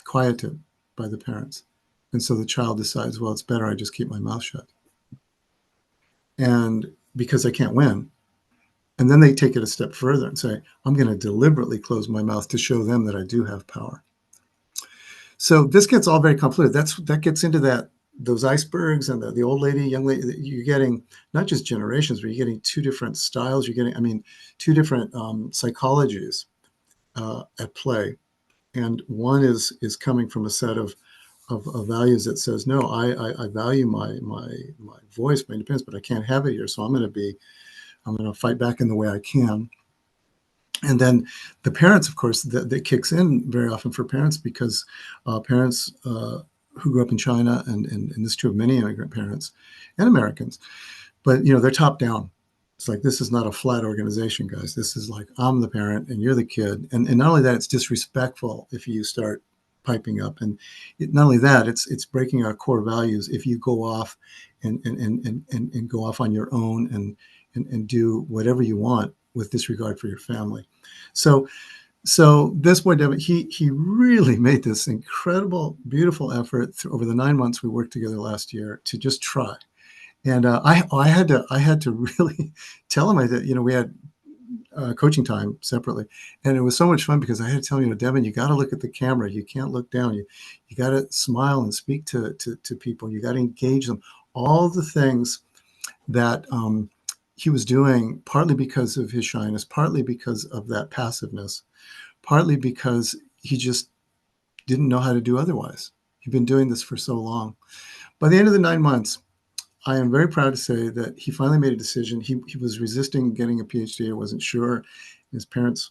quieted by the parents. And so the child decides, well, it's better I just keep my mouth shut. And because I can't win. And then they take it a step further and say, I'm going to deliberately close my mouth to show them that I do have power. So this gets all very convoluted. That gets into those icebergs and the old lady, young lady. You're getting not just generations, but you're getting two different styles. You're getting, two different psychologies at play. And one is coming from a set of values that says, no, I value my voice, my independence, but I can't have it here. So I'm going to fight back in the way I can. And then the parents, of course, that kicks in very often for parents, because parents who grew up in China, and this is true of many immigrant parents and Americans, but they're top down. It's like, this is not a flat organization, guys. This is like, I'm the parent and you're the kid. And not only that, it's disrespectful if you start piping up. And not only that, it's breaking our core values if you go off and go off on your own and do whatever you want with disregard for your family. So this boy, Devin, he really made this incredible, beautiful effort over the 9 months we worked together last year to just try. And I had to really tell him, we had coaching time separately, and it was so much fun because I had to tell him, Devin, you got to look at the camera. You can't look down. You got to smile and speak to people. You got to engage them. All the things that he was doing, partly because of his shyness, partly because of that passiveness, partly because he just didn't know how to do otherwise. He'd been doing this for so long. By the end of the 9 months, I am very proud to say that he finally made a decision. He was resisting getting a PhD. I wasn't sure. His parents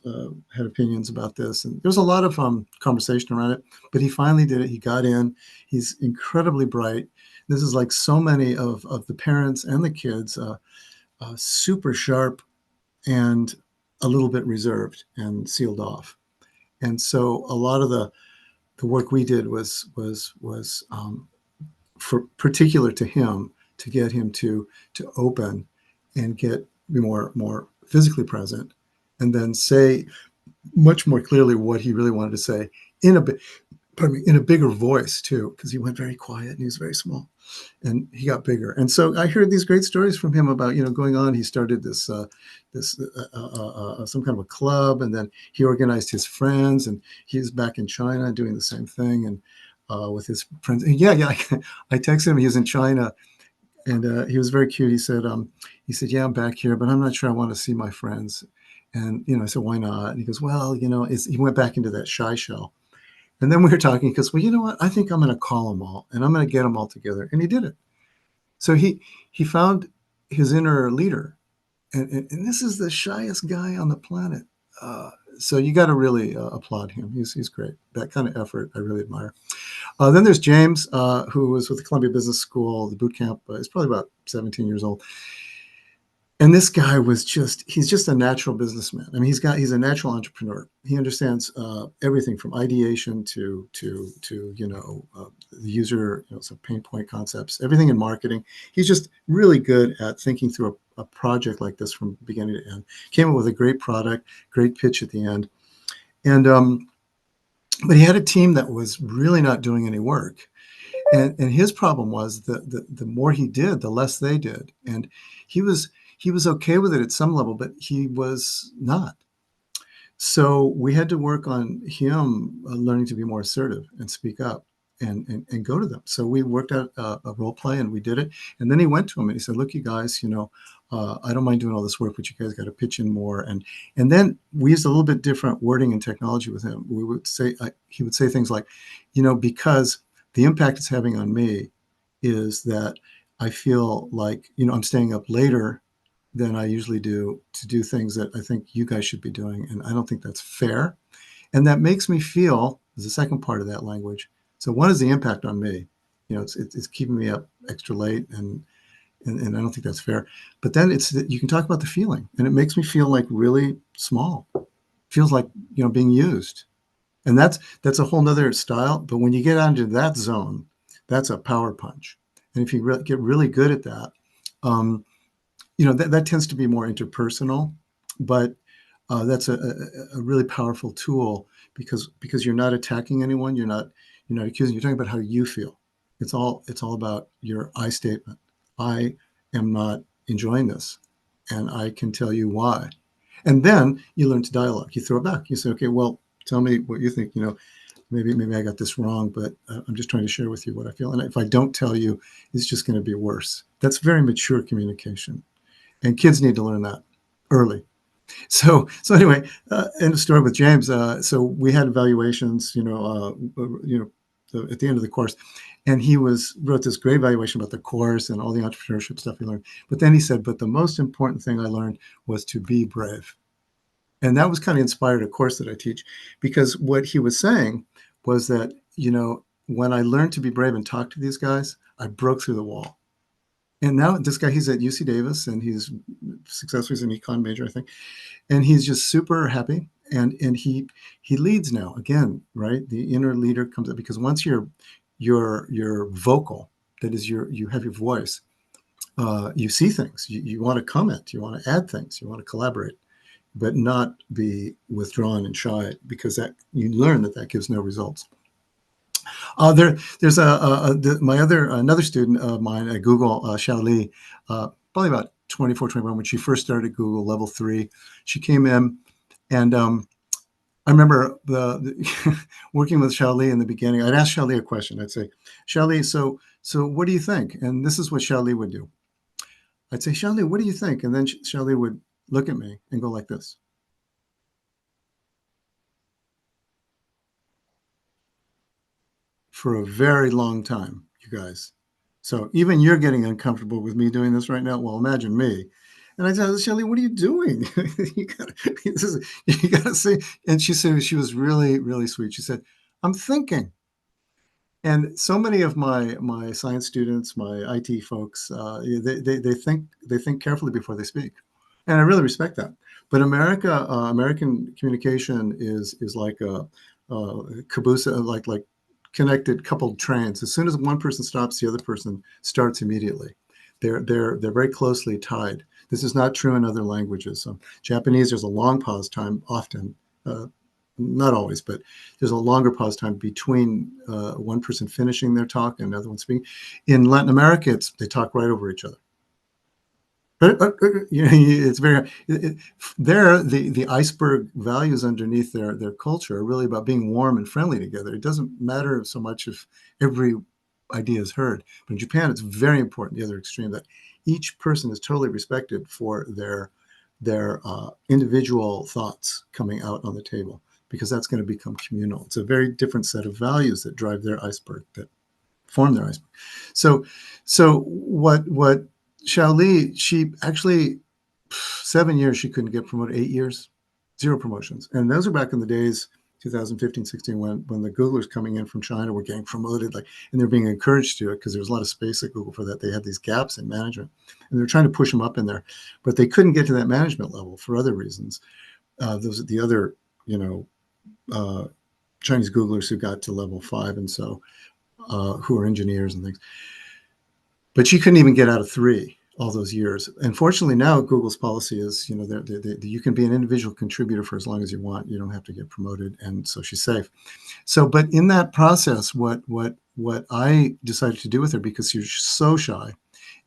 had opinions about this, and there was a lot of conversation around it, but he finally did it. He got in. He's incredibly bright. This is like so many of the parents and the kids, super sharp and a little bit reserved and sealed off. And so a lot of the work we did was for particular to him, to get him to open and be more physically present, and then say much more clearly what he really wanted to say in a bigger voice too, because he went very quiet and he was very small, and he got bigger. And so I heard these great stories from him about, going on. He started this some kind of a club, and then he organized his friends, and he was back in China doing the same thing, and with his friends. And yeah, I texted him. He was in China, and he was very cute. He said, yeah, I'm back here, but I'm not sure I want to see my friends. And, I said, why not? And he goes, well, he went back into that shy shell. And then we were talking, he goes, well, you know what? I think I'm going to call them all, and I'm going to get them all together. And he did it. So he found his inner leader. And this is the shyest guy on the planet. So you got to really applaud him. He's great. That kind of effort, I really admire. Then there's James, who was with the Columbia Business School, the boot camp. He's probably about 17 years old. And this guy he's just a natural businessman. I mean, he's a natural entrepreneur. He understands everything from ideation to the user, some pain point concepts, everything in marketing. He's just really good at thinking through a project like this from beginning to end. Came up with a great product, great pitch at the end. And, but he had a team that was really not doing any work. And his problem was that the more he did, the less they did. And he was okay with it at some level, but he was not. So we had to work on him learning to be more assertive and speak up and go to them. So we worked out a role play, and we did it. And then he went to him and he said, look, you guys, I don't mind doing all this work, but you guys got to pitch in more. And then we used a little bit different wording and technology with him. We would say, he would say things like, because the impact it's having on me is that I feel like, I'm staying up later than I usually do to do things that I think you guys should be doing. And I don't think that's fair. And that makes me feel, is the second part of that language. So one is the impact on me. It's keeping me up extra late, and I don't think that's fair. But then you can talk about the feeling, and it makes me feel like really small. Feels like, being used. And that's a whole nother style. But when you get onto that zone, that's a power punch. And if you get really good at that, that tends to be more interpersonal, but that's a really powerful tool because you're not attacking anyone. You're not accusing. You're talking about how you feel. It's all about your I statement. I am not enjoying this, and I can tell you why. And then you learn to dialogue. You throw it back. You say, okay, well, tell me what you think. Maybe I got this wrong, but I'm just trying to share with you what I feel. And if I don't tell you, it's just going to be worse. That's very mature communication. And kids need to learn that early. So anyway, end of story with James. So we had evaluations, at the end of the course, and he wrote this great evaluation about the course and all the entrepreneurship stuff he learned. But then he said, but the most important thing I learned was to be brave. And that was kind of inspired a course that I teach, because what he was saying was that, when I learned to be brave and talk to these guys, I broke through the wall. And now this guy, he's at UC Davis, and he's successful. He's an econ major, I think. And he's just super happy. And he leads now again, right? The inner leader comes up, because once you're vocal, that is you have your voice, you see things, you want to comment, you want to add things, you want to collaborate, but not be withdrawn and shy, because that you learn that gives no results. There's another student of mine at Google, Xiao Li, probably about 24, 21, when she first started Google, level 3. She came in, and I remember the working with Xiao Li in the beginning. I'd ask Xiao Li a question. I'd say, Xiao Li, so what do you think? And this is what Xiao Li would do. I'd say, Xiao Li, what do you think? And then Xiao Li would look at me and go like this. for a very long time, you guys. So even you're getting uncomfortable with me doing this right now. Well, imagine me. And I said, Shelly, what are you doing? You gotta say. And she said, she was really, really sweet. She said, I'm thinking. And so many of my science students, my IT folks, they think carefully before they speak, and I really respect that. But American communication is like a caboose, like connected coupled trains. As soon as one person stops, the other person starts immediately. They're very closely tied. This is not true in other languages. So Japanese, there's a long pause time often. Not always, but there's a longer pause time between one person finishing their talk and another one speaking. In Latin America, they talk right over each other. But it's very there. The iceberg values underneath their culture are really about being warm and friendly together. It doesn't matter so much if every idea is heard. But in Japan, it's very important. The other extreme, that each person is totally respected for their individual thoughts coming out on the table, because that's going to become communal. It's a very different set of values that drive their iceberg, that form their iceberg. So what Xiaoli, she actually 7 years she couldn't get promoted, 8 years, 0 promotions. And those are back in the days, 2015, 16, when the Googlers coming in from China were getting promoted, and they're being encouraged to do it because there was a lot of space at Google for that. They had these gaps in management, and they're trying to push them up in there, but they couldn't get to that management level for other reasons. Those are the other, Chinese Googlers who got to level 5, and so who are engineers and things. But she couldn't even get out of 3 all those years. Unfortunately, now Google's policy is, you can be an individual contributor for as long as you want. You don't have to get promoted, and so she's safe. So, but in that process, what I decided to do with her, because she was so shy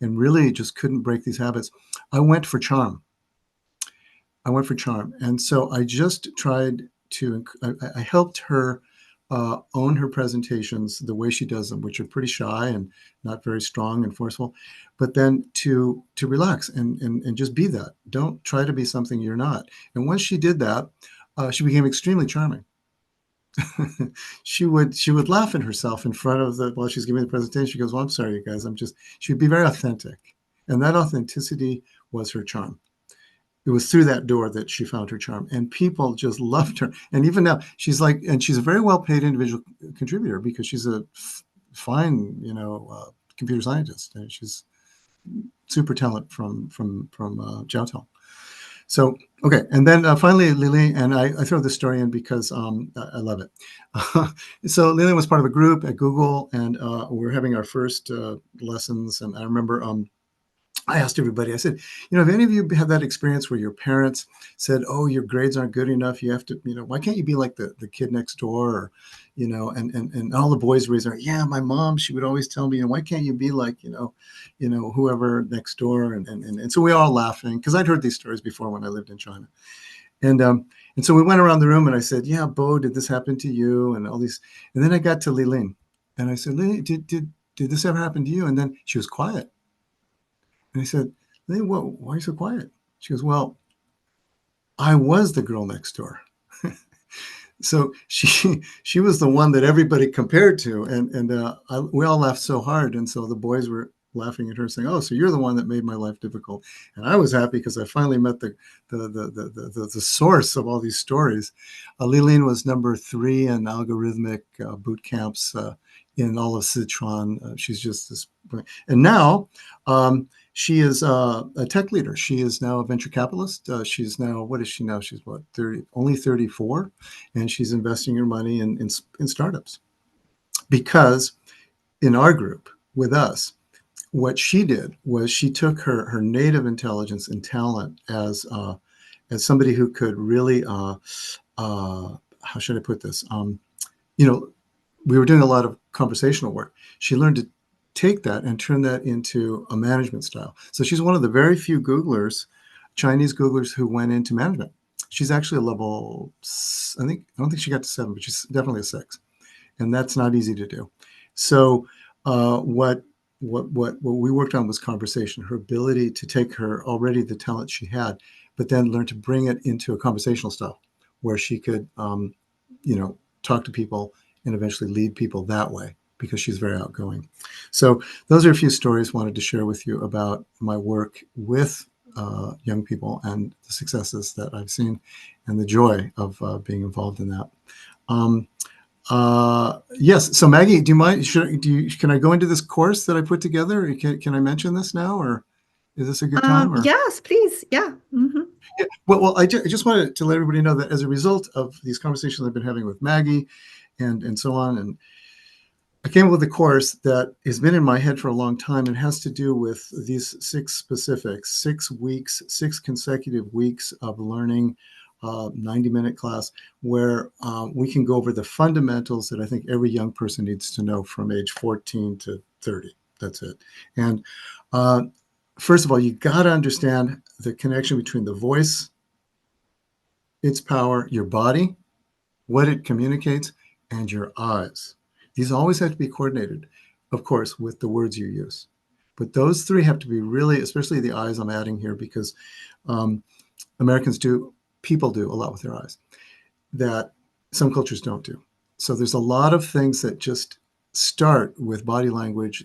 and really just couldn't break these habits, I went for charm. And so I just tried to, I helped her own her presentations the way she does them, which are pretty shy and not very strong and forceful, but then to relax and just be that. Don't try to be something you're not. And once she did that, she became extremely charming. she would laugh at herself in front of while she's giving the presentation. She goes, well, I'm sorry, you guys. She would be very authentic. And that authenticity was her charm. It was through that door that she found her charm, and people just loved her. And even now, she's a very well-paid individual contributor, because she's a fine, computer scientist, and she's super talent from Jiaotong. So, okay. And then finally, Lily, and I throw this story in because I love it. So Lily was part of a group at Google, and we were having our first lessons. And I remember I asked everybody, I said, have any of you had that experience where your parents said, oh, your grades aren't good enough, you have to, why can't you be like the kid next door? Or, and all the boys raised their, yeah, my mom, she would always tell me, why can't you be like, whoever next door? And so we all laughing, because I'd heard these stories before when I lived in China. And so we went around the room, and I said, yeah, Bo, did this happen to you? And all these, and then I got to Lilin, and I said, Lily, did this ever happen to you? And then she was quiet. And I said, Lily, why are you so quiet? She goes, well, I was the girl next door. So she was the one that everybody compared to. And we all laughed so hard. And so the boys were laughing at her, saying, oh, so you're the one that made my life difficult. And I was happy because I finally met the source of all these stories. Lilin was number 3 in algorithmic boot camps in all of Sichuan. She's just this. And now, she is a tech leader. She is now a venture capitalist. She's now, what is she now? She's only 34, and she's investing her money in startups. Because in our group with us, what she did was she took her native intelligence and talent as somebody who could really, how should I put this? We were doing a lot of conversational work. She learned to take that and turn that into a management style. So she's one of the very few Googlers, Chinese Googlers, who went into management. She's actually a level, I don't think she got to 7, but she's definitely a 6. And that's not easy to do. So what we worked on was conversation, her ability to take the talent she had, but then learn to bring it into a conversational style where she could, talk to people and eventually lead people that way. because she's very outgoing. So those are a few stories I wanted to share with you about my work with young people and the successes that I've seen and the joy of being involved in that. Yes. So Maggie, do you mind? Can I go into this course that I put together? Can I mention this now, or is this a good time? Or? Yes, please. Yeah. Mm-hmm. Yeah. Well, I just wanted to let everybody know that as a result of these conversations I've been having with Maggie and so on, and I came up with a course that has been in my head for a long time and has to do with these 6 specifics, 6 weeks, 6 consecutive weeks of learning, 90-minute class where we can go over the fundamentals that I think every young person needs to know from age 14 to 30. That's it. And first of all, you got to understand the connection between the voice, its power, your body, what it communicates, and your eyes. These always have to be coordinated, of course, with the words you use. But those 3 have to be really, especially the eyes I'm adding here, because people do a lot with their eyes that some cultures don't do. So there's a lot of things that just start with body language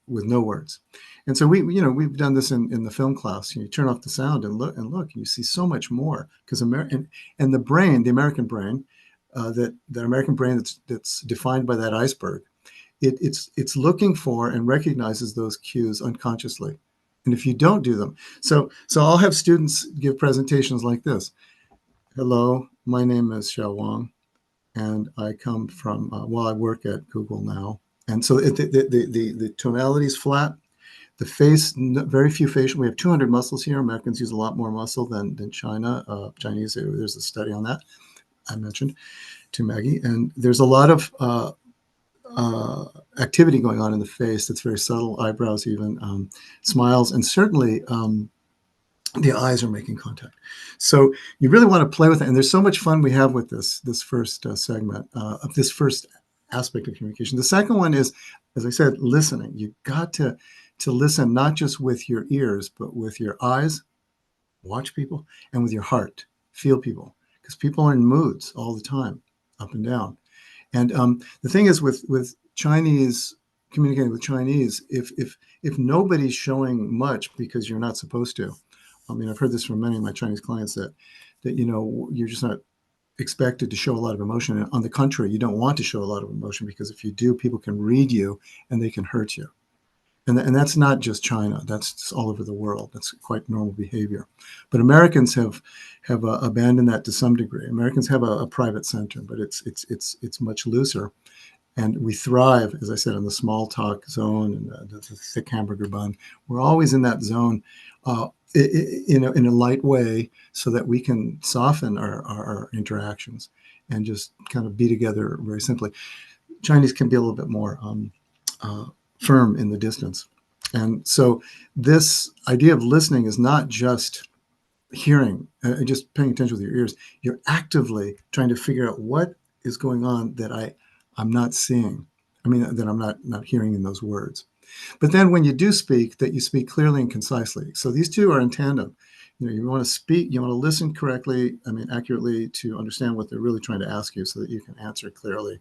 with no words. And so we've done this in the film class. You turn off the sound and look, and you see so much more because the American brain, that American brain that's defined by that iceberg, it's looking for and recognizes those cues unconsciously. And if you don't do them, so I'll have students give presentations like this. Hello, my name is Xiao Wang, and I come from, I work at Google now. And so the tonality is flat. The face, very few facial. We have 200 muscles here. Americans use a lot more muscle than China. Chinese, there's a study on that I mentioned to Maggie. And there's a lot of activity going on in the face that's very subtle, eyebrows even, smiles, and certainly the eyes are making contact. So you really want to play with it. And there's so much fun we have with this first segment of this first aspect of communication. The second one is, as I said, listening. You've got to listen, not just with your ears, but with your eyes, watch people, and with your heart, feel people, because people are in moods all the time, up and down. And the thing is with Chinese, communicating with Chinese, if nobody's showing much because you're not supposed to, I mean, I've heard this from many of my Chinese clients that you're just not expected to show a lot of emotion. And on the contrary, you don't want to show a lot of emotion, because if you do, people can read you and they can hurt you. And that's not just China. That's all over the world. That's quite normal behavior. But Americans have abandoned that to some degree. Americans have a private center, but it's much looser. And we thrive, as I said, in the small talk zone and the thick hamburger bun. We're always in that zone in a light way, so that we can soften our interactions and just kind of be together very simply. Chinese can be a little bit more firm in the distance. And so this idea of listening is not just hearing, just paying attention with your ears. You're actively trying to figure out what is going on that I'm not seeing. I mean, that I'm not hearing in those words. But then when you do speak, that you speak clearly and concisely. So these two are in tandem. You want to speak, you want to listen correctly, accurately, to understand what they're really trying to ask you, so that you can answer clearly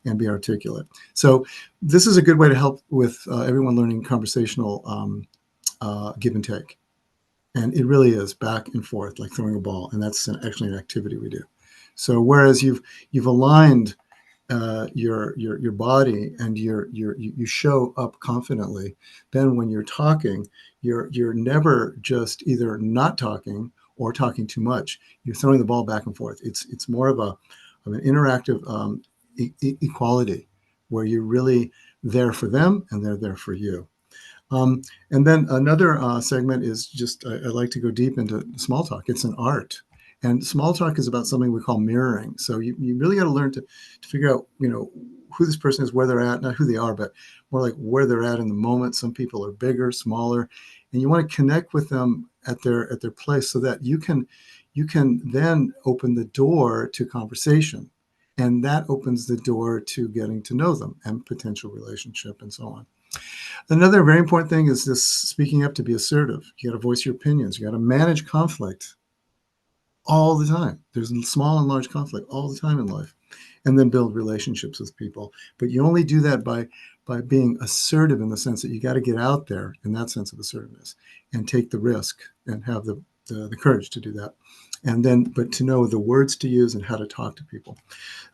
and be articulate. So this is a good way to help with everyone learning conversational give and take. And it really is back and forth, like throwing a ball. And that's actually an activity we do. So whereas you've aligned your body and you show up confidently, then when you're talking, you're never just either not talking or talking too much. You're throwing the ball back and forth. It's more of an interactive equality, where you're really there for them and they're there for you. And then another segment is just, I like to go deep into small talk. It's an art. And small talk is about something we call mirroring. So you really got to learn to figure out, who this person is, where they're at, not who they are, but more like where they're at in the moment. Some people are bigger, smaller, and you want to connect with them at their place, so that you can then open the door to conversation. And that opens the door to getting to know them and potential relationship and so on. Another very important thing is this speaking up, to be assertive. You got to voice your opinions. You got to manage conflict all the time. There's small and large conflict all the time in life. and then build relationships with people. But you only do that by being assertive in the sense that you got to get out there in that sense of assertiveness and take the risk and have the courage to do that. And then, but to know the words to use and how to talk to people.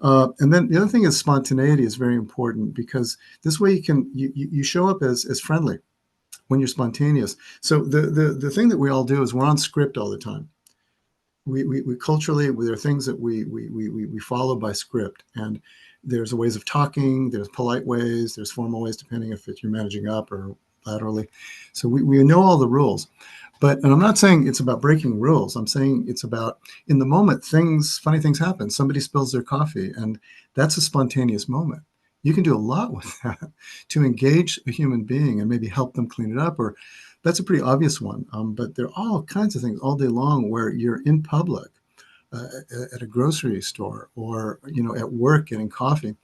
And then the other thing is spontaneity is very important, because this way you show up as friendly when you're spontaneous. So the thing that we all do is we're on script all the time. We culturally, there are things that we follow by script, and there's ways of talking, there's polite ways, there's formal ways, depending if you're managing up or laterally. So we know all the rules. And I'm not saying it's about breaking rules. I'm saying it's about, in the moment, funny things happen. Somebody spills their coffee, and that's a spontaneous moment. You can do a lot with that to engage a human being and maybe help them clean it up, or that's a pretty obvious one. But there are all kinds of things all day long where you're in public, at a grocery store, or at work getting coffee,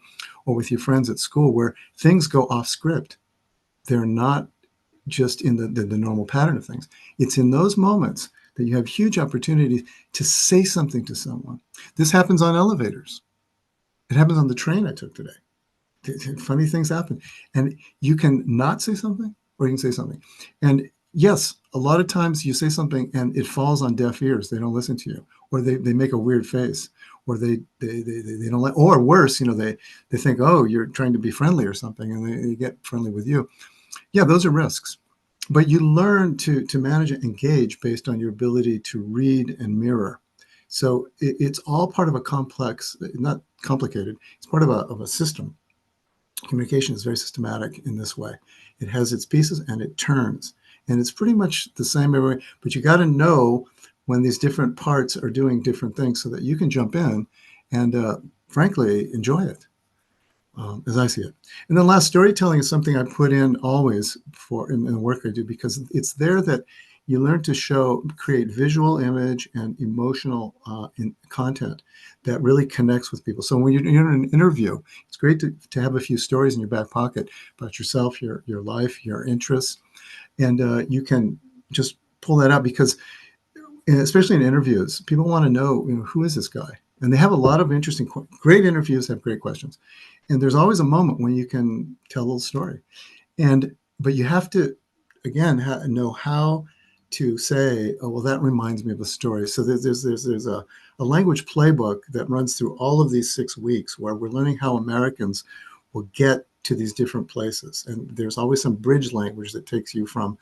or with your friends at school, where things go off script. They're not just in the normal pattern of things. It's in those moments that you have huge opportunity to say something to someone. This happens on elevators. It happens on the train I took today. Funny things happen. And you can not say something, or you can say something. And yes, a lot of times you say something and it falls on deaf ears. They don't listen to you, or they make a weird face, or they don't like, or worse, they think, oh, you're trying to be friendly or something, and they get friendly with you. Yeah, those are risks. But you learn to manage and engage based on your ability to read and mirror. So it's all part of a complex, not complicated, it's part of a system. Communication is very systematic in this way. It has its pieces and it turns. And it's pretty much the same everywhere, but you got to know when these different parts are doing different things so that you can jump in and, frankly, enjoy it. As I see it. And then last, storytelling is something I put in always in the work I do, because it's there that you learn to create visual, image, and emotional content that really connects with people. So when you're in an interview, it's great to have a few stories in your back pocket about yourself, your life, your interests, and you can just pull that out, because especially in interviews, people want to know, who is this guy? And they have a lot of interesting, great interviews have great questions. And there's always a moment when you can tell a little story. But you have to, again, know how to say, oh, well, that reminds me of a story. So there's a language playbook that runs through all of these 6 weeks, where we're learning how Americans will get to these different places. And there's always some bridge language that takes you from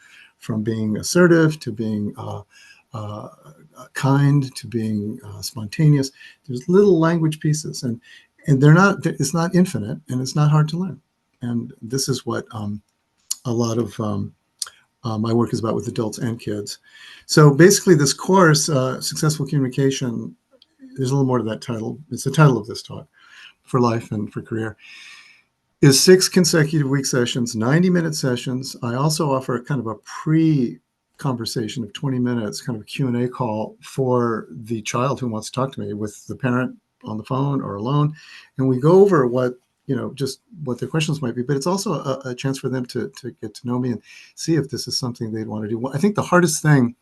being assertive to being kind to being spontaneous. There's little language pieces, and it's not infinite, and it's not hard to learn. And this is what a lot of my work is about with adults and kids. So basically this course, Successful Communication, there's a little more to that title. It's the title of this talk, for life and for career, is 6 consecutive week sessions, 90-minute sessions. I also offer kind of a pre-conversation of 20 minutes, kind of a Q&A call for the child who wants to talk to me, with the parent on the phone or alone. And we go over just what their questions might be, but it's also a chance for them to get to know me and see if this is something they'd want to do. I think the hardest thing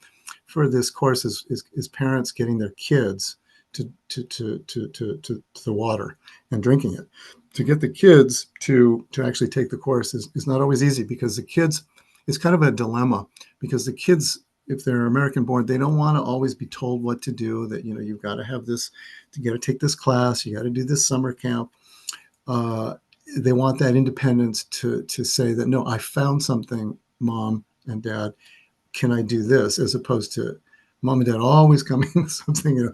for this course is parents getting their kids to the water and drinking it. To get the kids to actually take the course is not always easy, because the kids, it's kind of a dilemma, because the kids, if they're American born, they don't want to always be told what to do, that, you've got to have this, you got to take this class, you got to do this summer camp. They want that independence to say that, no, I found something, mom and dad, can I do this? As opposed to mom and dad always coming with something,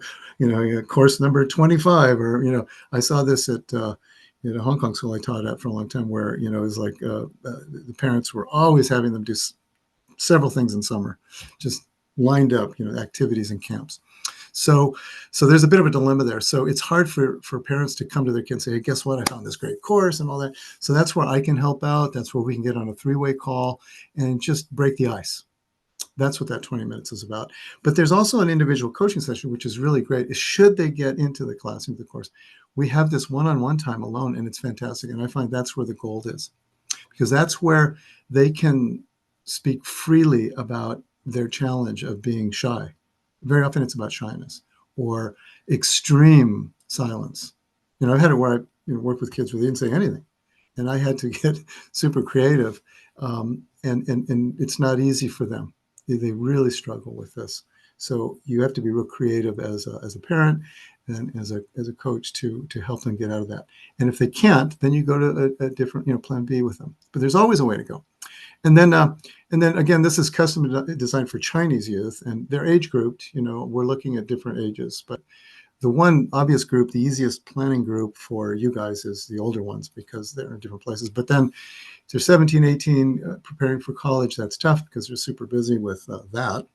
course number 25, or, I saw this at Hong Kong school I taught at for a long time, where, it was like the parents were always having them do several things in summer, just lined up, activities and camps. So there's a bit of a dilemma there. So it's hard for parents to come to their kids and say, hey, guess what? I found this great course and all that. So that's where I can help out. That's where we can get on a 3-way call and just break the ice. That's what that 20 minutes is about. But there's also an individual coaching session, which is really great. Should they get into the class, into the course, we have this one-on-one time alone, and it's fantastic. And I find that's where the gold is, because that's where they can speak freely about their challenge of being shy. Very often it's about shyness or extreme silence. I've had it where I work with kids where they didn't say anything, and I had to get super creative, and it's not easy for them. They really struggle with this. So you have to be real creative as a parent and as a coach to help them get out of that. And if they can't, then you go to a different plan B with them. But there's always a way to go. And then again, this is custom designed for Chinese youth, and they're age grouped. We're looking at different ages, but the one obvious group, the easiest planning group for you guys is the older ones because they're in different places. But then they're 17, 18, preparing for college. That's tough because they're super busy with that.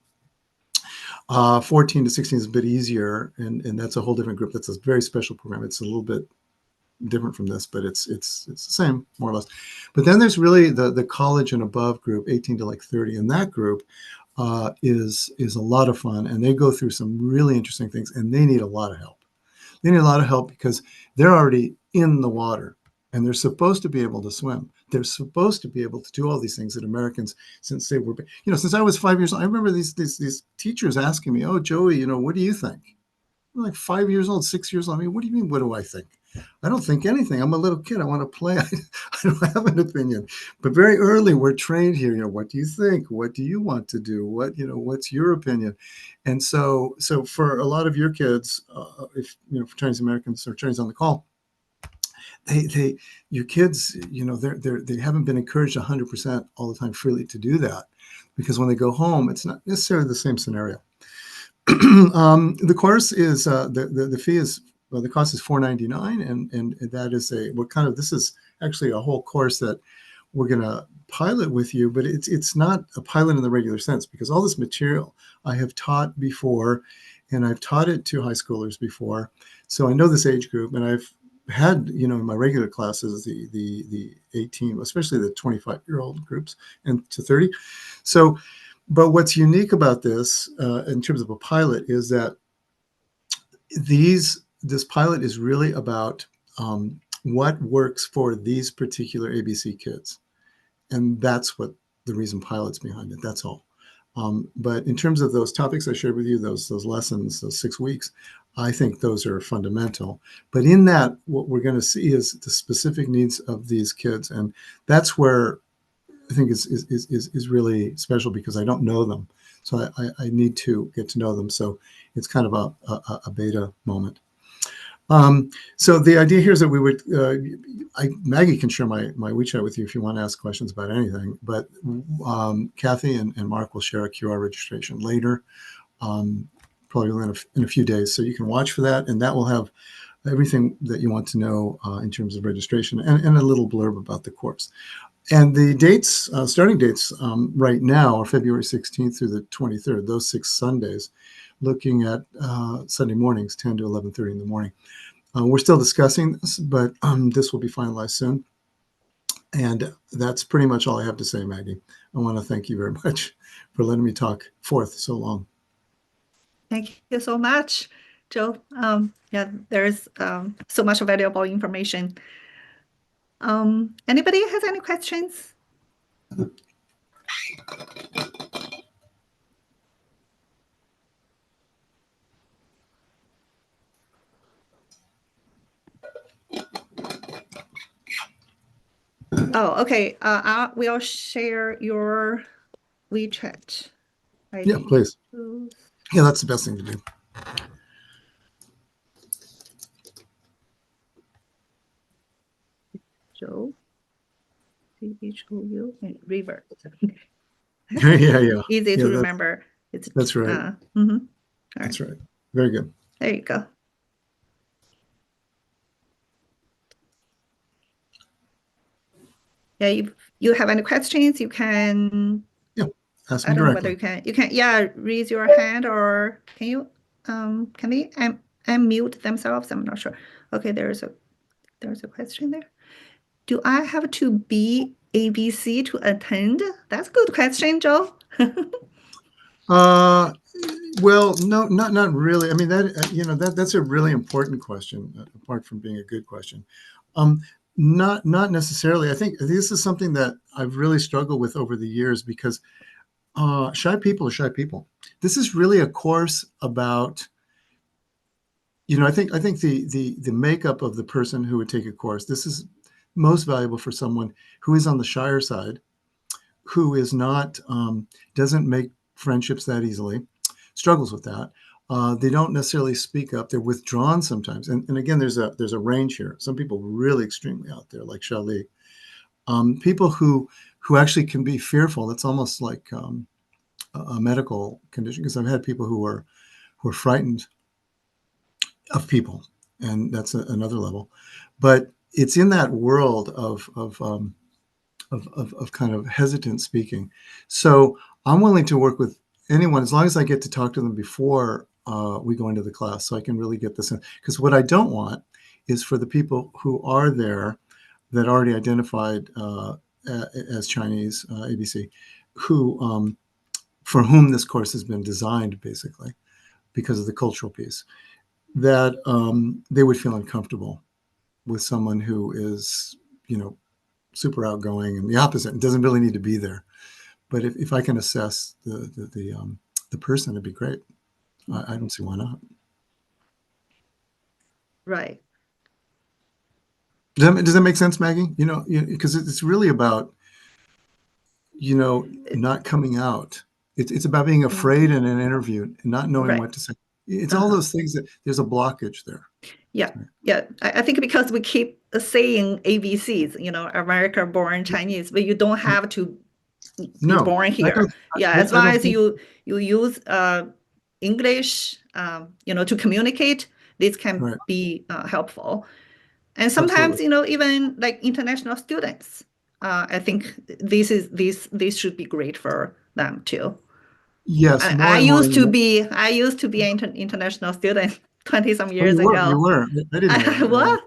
14 to 16 is a bit easier, and that's a whole different group. That's a very special program. It's a little bit different from this, but it's the same more or less. But then there's really the college and above group, 18 to like 30, and that group is a lot of fun, and they go through some really interesting things, and they need a lot of help. They need a lot of help because they're already in the water, and they're supposed to be able to swim. They're supposed to be able to do all these things that Americans, since they were, since I was 5 years old, I remember these teachers asking me, "Oh, Joey, what do you think?" I'm like 5 years old, 6 years old. I mean, what do you mean? What do I think? I don't think anything. I'm a little kid. I want to play. I don't have an opinion. But very early, we're trained here. What do you think? What do you want to do? What's your opinion? And so for a lot of your kids, if for Chinese Americans or Chinese on the call, your kids, they haven't been encouraged 100% all the time freely to do that, because when they go home, it's not necessarily the same scenario. The course is the fee is. Well, the cost is $4.99, and that is this is actually a whole course that we're going to pilot with you, but it's not a pilot in the regular sense, because all this material I have taught before, and I've taught it to high schoolers before, so I know this age group, and I've had in my regular classes the 18, especially the 25-year-old groups, and to 30. So, but what's unique about this in terms of a pilot is that this pilot is really about what works for these particular ABC kids. And that's what the reason pilot's behind it. That's all. But in terms of those topics I shared with you, those lessons, those 6 weeks, I think those are fundamental. But in that, what we're going to see is the specific needs of these kids. And that's where I think is really special, because I don't know them. So I need to get to know them. So it's kind of a beta moment. So the idea here is that we would, Maggie can share my WeChat with you if you want to ask questions about anything, but Kathy and Mark will share a QR registration later, probably in a few days. So you can watch for that, and that will have everything that you want to know in terms of registration and a little blurb about the course. And the dates, starting dates right now are February 16th through the 23rd, those 6 Sundays, looking at Sunday mornings, 10 to 11:30 in the morning. We're still discussing this, but this will be finalized soon. And that's pretty much all I have to say, Maggie. I want to thank you very much for letting me talk forth so long. Thank you so much, Joe. There's so much valuable information. Anybody has any questions? Oh, okay. I will share your WeChat. Yeah, please. Yeah, that's the best thing to do. Joe, CHOU, and River. Yeah. Easy to remember. That's right. That's right. Very good. There you go. Yeah, if you have any questions, you can. Ask me I don't directly. know whether you can raise your hand, or can you can they unmute themselves? I'm not sure. Okay, there's a question there. Do I have to be ABC to attend? That's a good question, Joe. Well, no, not really. I mean, that's a really important question, apart from being a good question. Not necessarily. I think this is something that I've really struggled with over the years, because shy people are shy people. This is really a course about I think the makeup of the person who would take a course, this is most valuable for someone who is on the shyer side, who is not doesn't make friendships that easily, struggles with that. They don't necessarily speak up. They're withdrawn sometimes. And again, there's a range here. Some people really extremely out there, like Shali. People who actually can be fearful. It's almost like a medical condition, because I've had people who are frightened of people, and that's another level. But it's in that world of kind of hesitant speaking. So I'm willing to work with anyone as long as I get to talk to them before we go into the class, so I can really get this in. Because what I don't want is for the people who are there that already identified as Chinese, ABC, who for whom this course has been designed basically because of the cultural piece, that they would feel uncomfortable with someone who is, super outgoing and the opposite and doesn't really need to be there. But if I can assess the person, it'd be great. I don't see why not. Right. Does that make sense, Maggie? Because it's really about, not coming out. It's about being afraid in an interview and not knowing Right. what to say. It's all those things that there's a blockage there. Yeah. I think because we keep saying ABCs, America-born Chinese, but you don't have to be No, born I here. don't- Yeah, I as long don't as think- you use English, to communicate, this can Right. be helpful. And sometimes, Absolutely. even like international students, I think this should be great for them too. Yes, more I and more. used to be an international student 20 some Oh, years you ago. were. I didn't know that. What?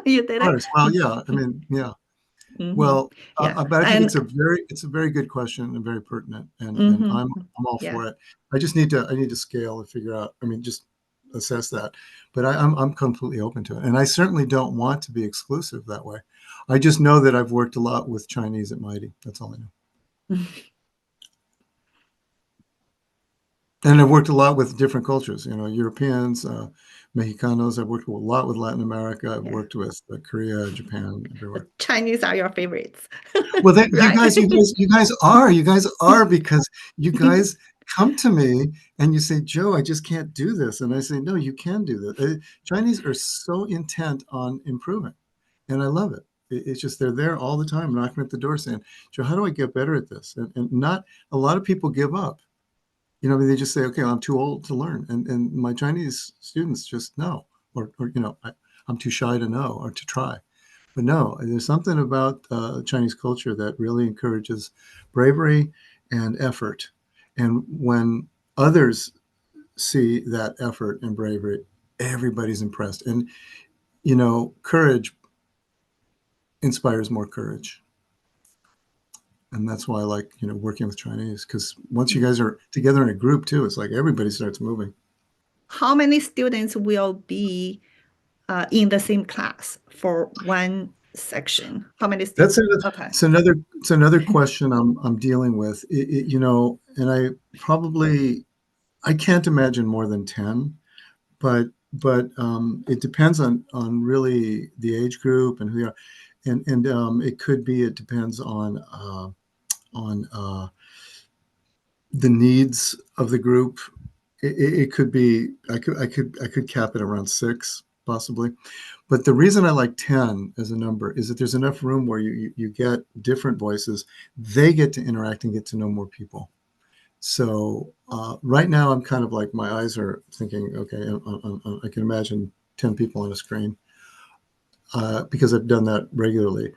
You Of did it? course. Well, yeah. I mean, yeah. Mhm. Well, Yeah. but I think And it's a very good question and very pertinent, and mhm. I'm all Yeah. for it. I just need to scale and figure out. I mean, just assess that. But I'm completely open to it, and I certainly don't want to be exclusive that way. I just know that I've worked a lot with Chinese at Mighty. That's all I know. And I've worked a lot with different cultures, Europeans, Mexicanos. I've worked a lot with Latin America. I've Yeah. worked with Korea, Japan, everywhere. Chinese are your favorites. Well, Right. you guys are because you guys come to me and you say, Joe, I just can't do this. And I say, no, you can do this. Chinese are so intent on improving, and I love it. It's just they're there all the time, knocking at the door saying, Joe, how do I get better at this? And not a lot of people give up. They just say, okay, I'm too old to learn. And my Chinese students just know, or I'm too shy to know or to try. But no, there's something about Chinese culture that really encourages bravery and effort. And when others see that effort and bravery, everybody's impressed. And, courage inspires more courage. And that's why I like, working with Chinese, because once you guys are together in a group too, it's like everybody starts moving. How many students will be in the same class for one section? How many That's students? Okay. it's another question I'm dealing with. And I can't imagine more than 10, but it depends on really the age group and who they are, and it depends on the needs of the group. It could be I could cap it around 6 possibly. But the reason I like 10 as a number is that there's enough room where you get different voices. They get to interact and get to know more people. So right now I'm kind of like my eyes are thinking, okay, I can imagine 10 people on a screen because I've done that regularly.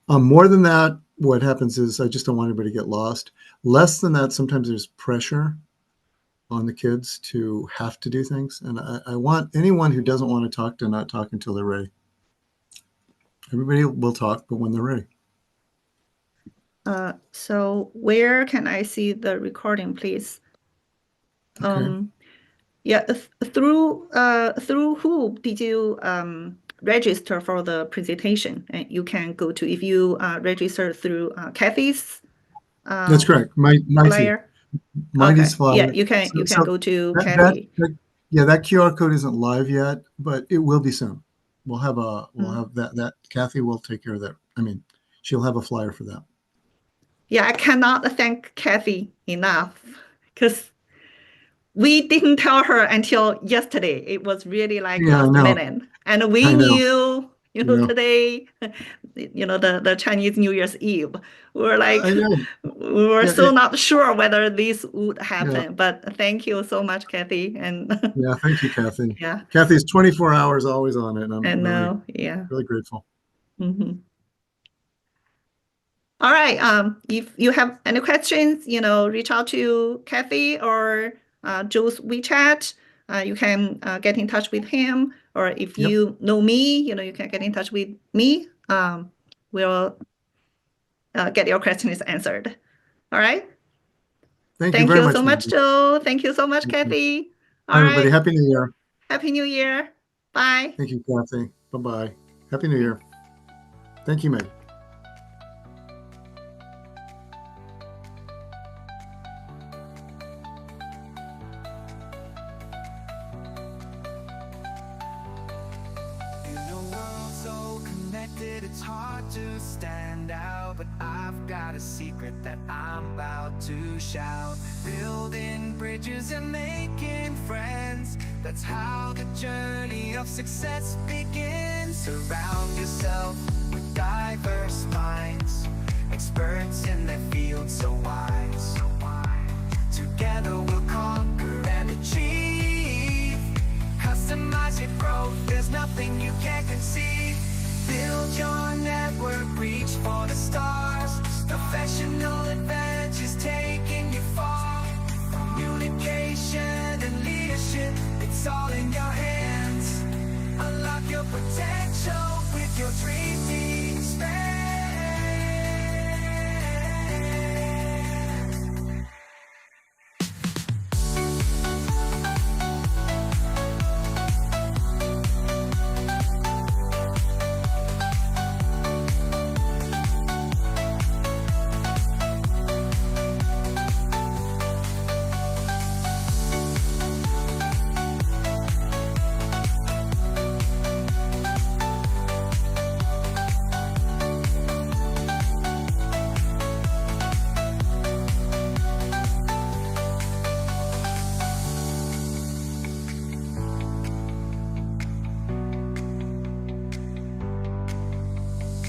More than that, what happens is I just don't want anybody to get lost. Less than that, sometimes there's pressure on the kids to have to do things. And I want anyone who doesn't want to talk to not talk until they're ready. Everybody will talk, but when they're ready. So where can I see the recording, please? Okay. Yeah, through who did you register for the presentation? And you can go to, if you register through Kathy's That's correct. Mighty's flyer. Okay, flyer. yeah, you can So go to that Kathy. Yeah, that QR code isn't live yet, but it will be soon. We'll have that Kathy will take care of that. I mean, she'll have a flyer for that. Yeah, I cannot thank Kathy enough because we didn't tell her until yesterday. It was really like Yeah, I last know. minute. And we I know. knew, Yeah. today, the Chinese New Year's Eve. We were like, I know. we were Yeah, so not sure whether this would happen. Yeah. But thank you so much, Kathy. And Yeah, thank you, Kathy. yeah, Kathy's 24 hours always on it, and I'm and really, yeah. really grateful. Mhm. All right. If you have any questions, reach out to Kathy or Joe's WeChat. You can get in touch with him, or if Yep. you know me, you can get in touch with me. We'll get your questions answered. All right. Thank you Thank very you much, so much, Maggie. Joe. Thank you so much, Thank you. Kathy. All Hi, everybody. right. Happy New Year. Happy New Year. Bye. Thank you, Kathy. Bye-bye. Happy New Year. Thank you, Maggie. In a world so connected, it's hard to stand out. But I've got a secret that I'm about to shout. Building bridges and making friends, that's how the journey of success begins. Surround yourself with diverse minds, experts in their field, so wise. Together we'll conquer and achieve. Customize your growth, there's nothing you can't conceive. Build your network, reach for the stars. Professional adventures taking you far. Communication and leadership, it's all in your hands. Unlock your potential with your dream being expand.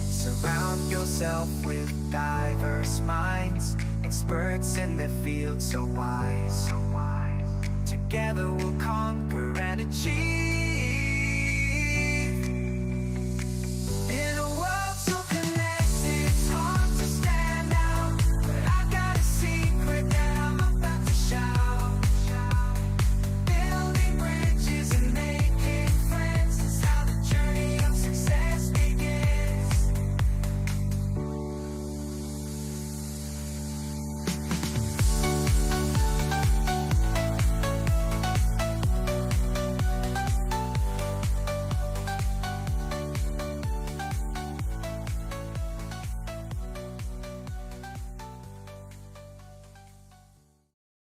Surround yourself with diverse minds, experts in their field, so wise. Together we'll conquer and achieve.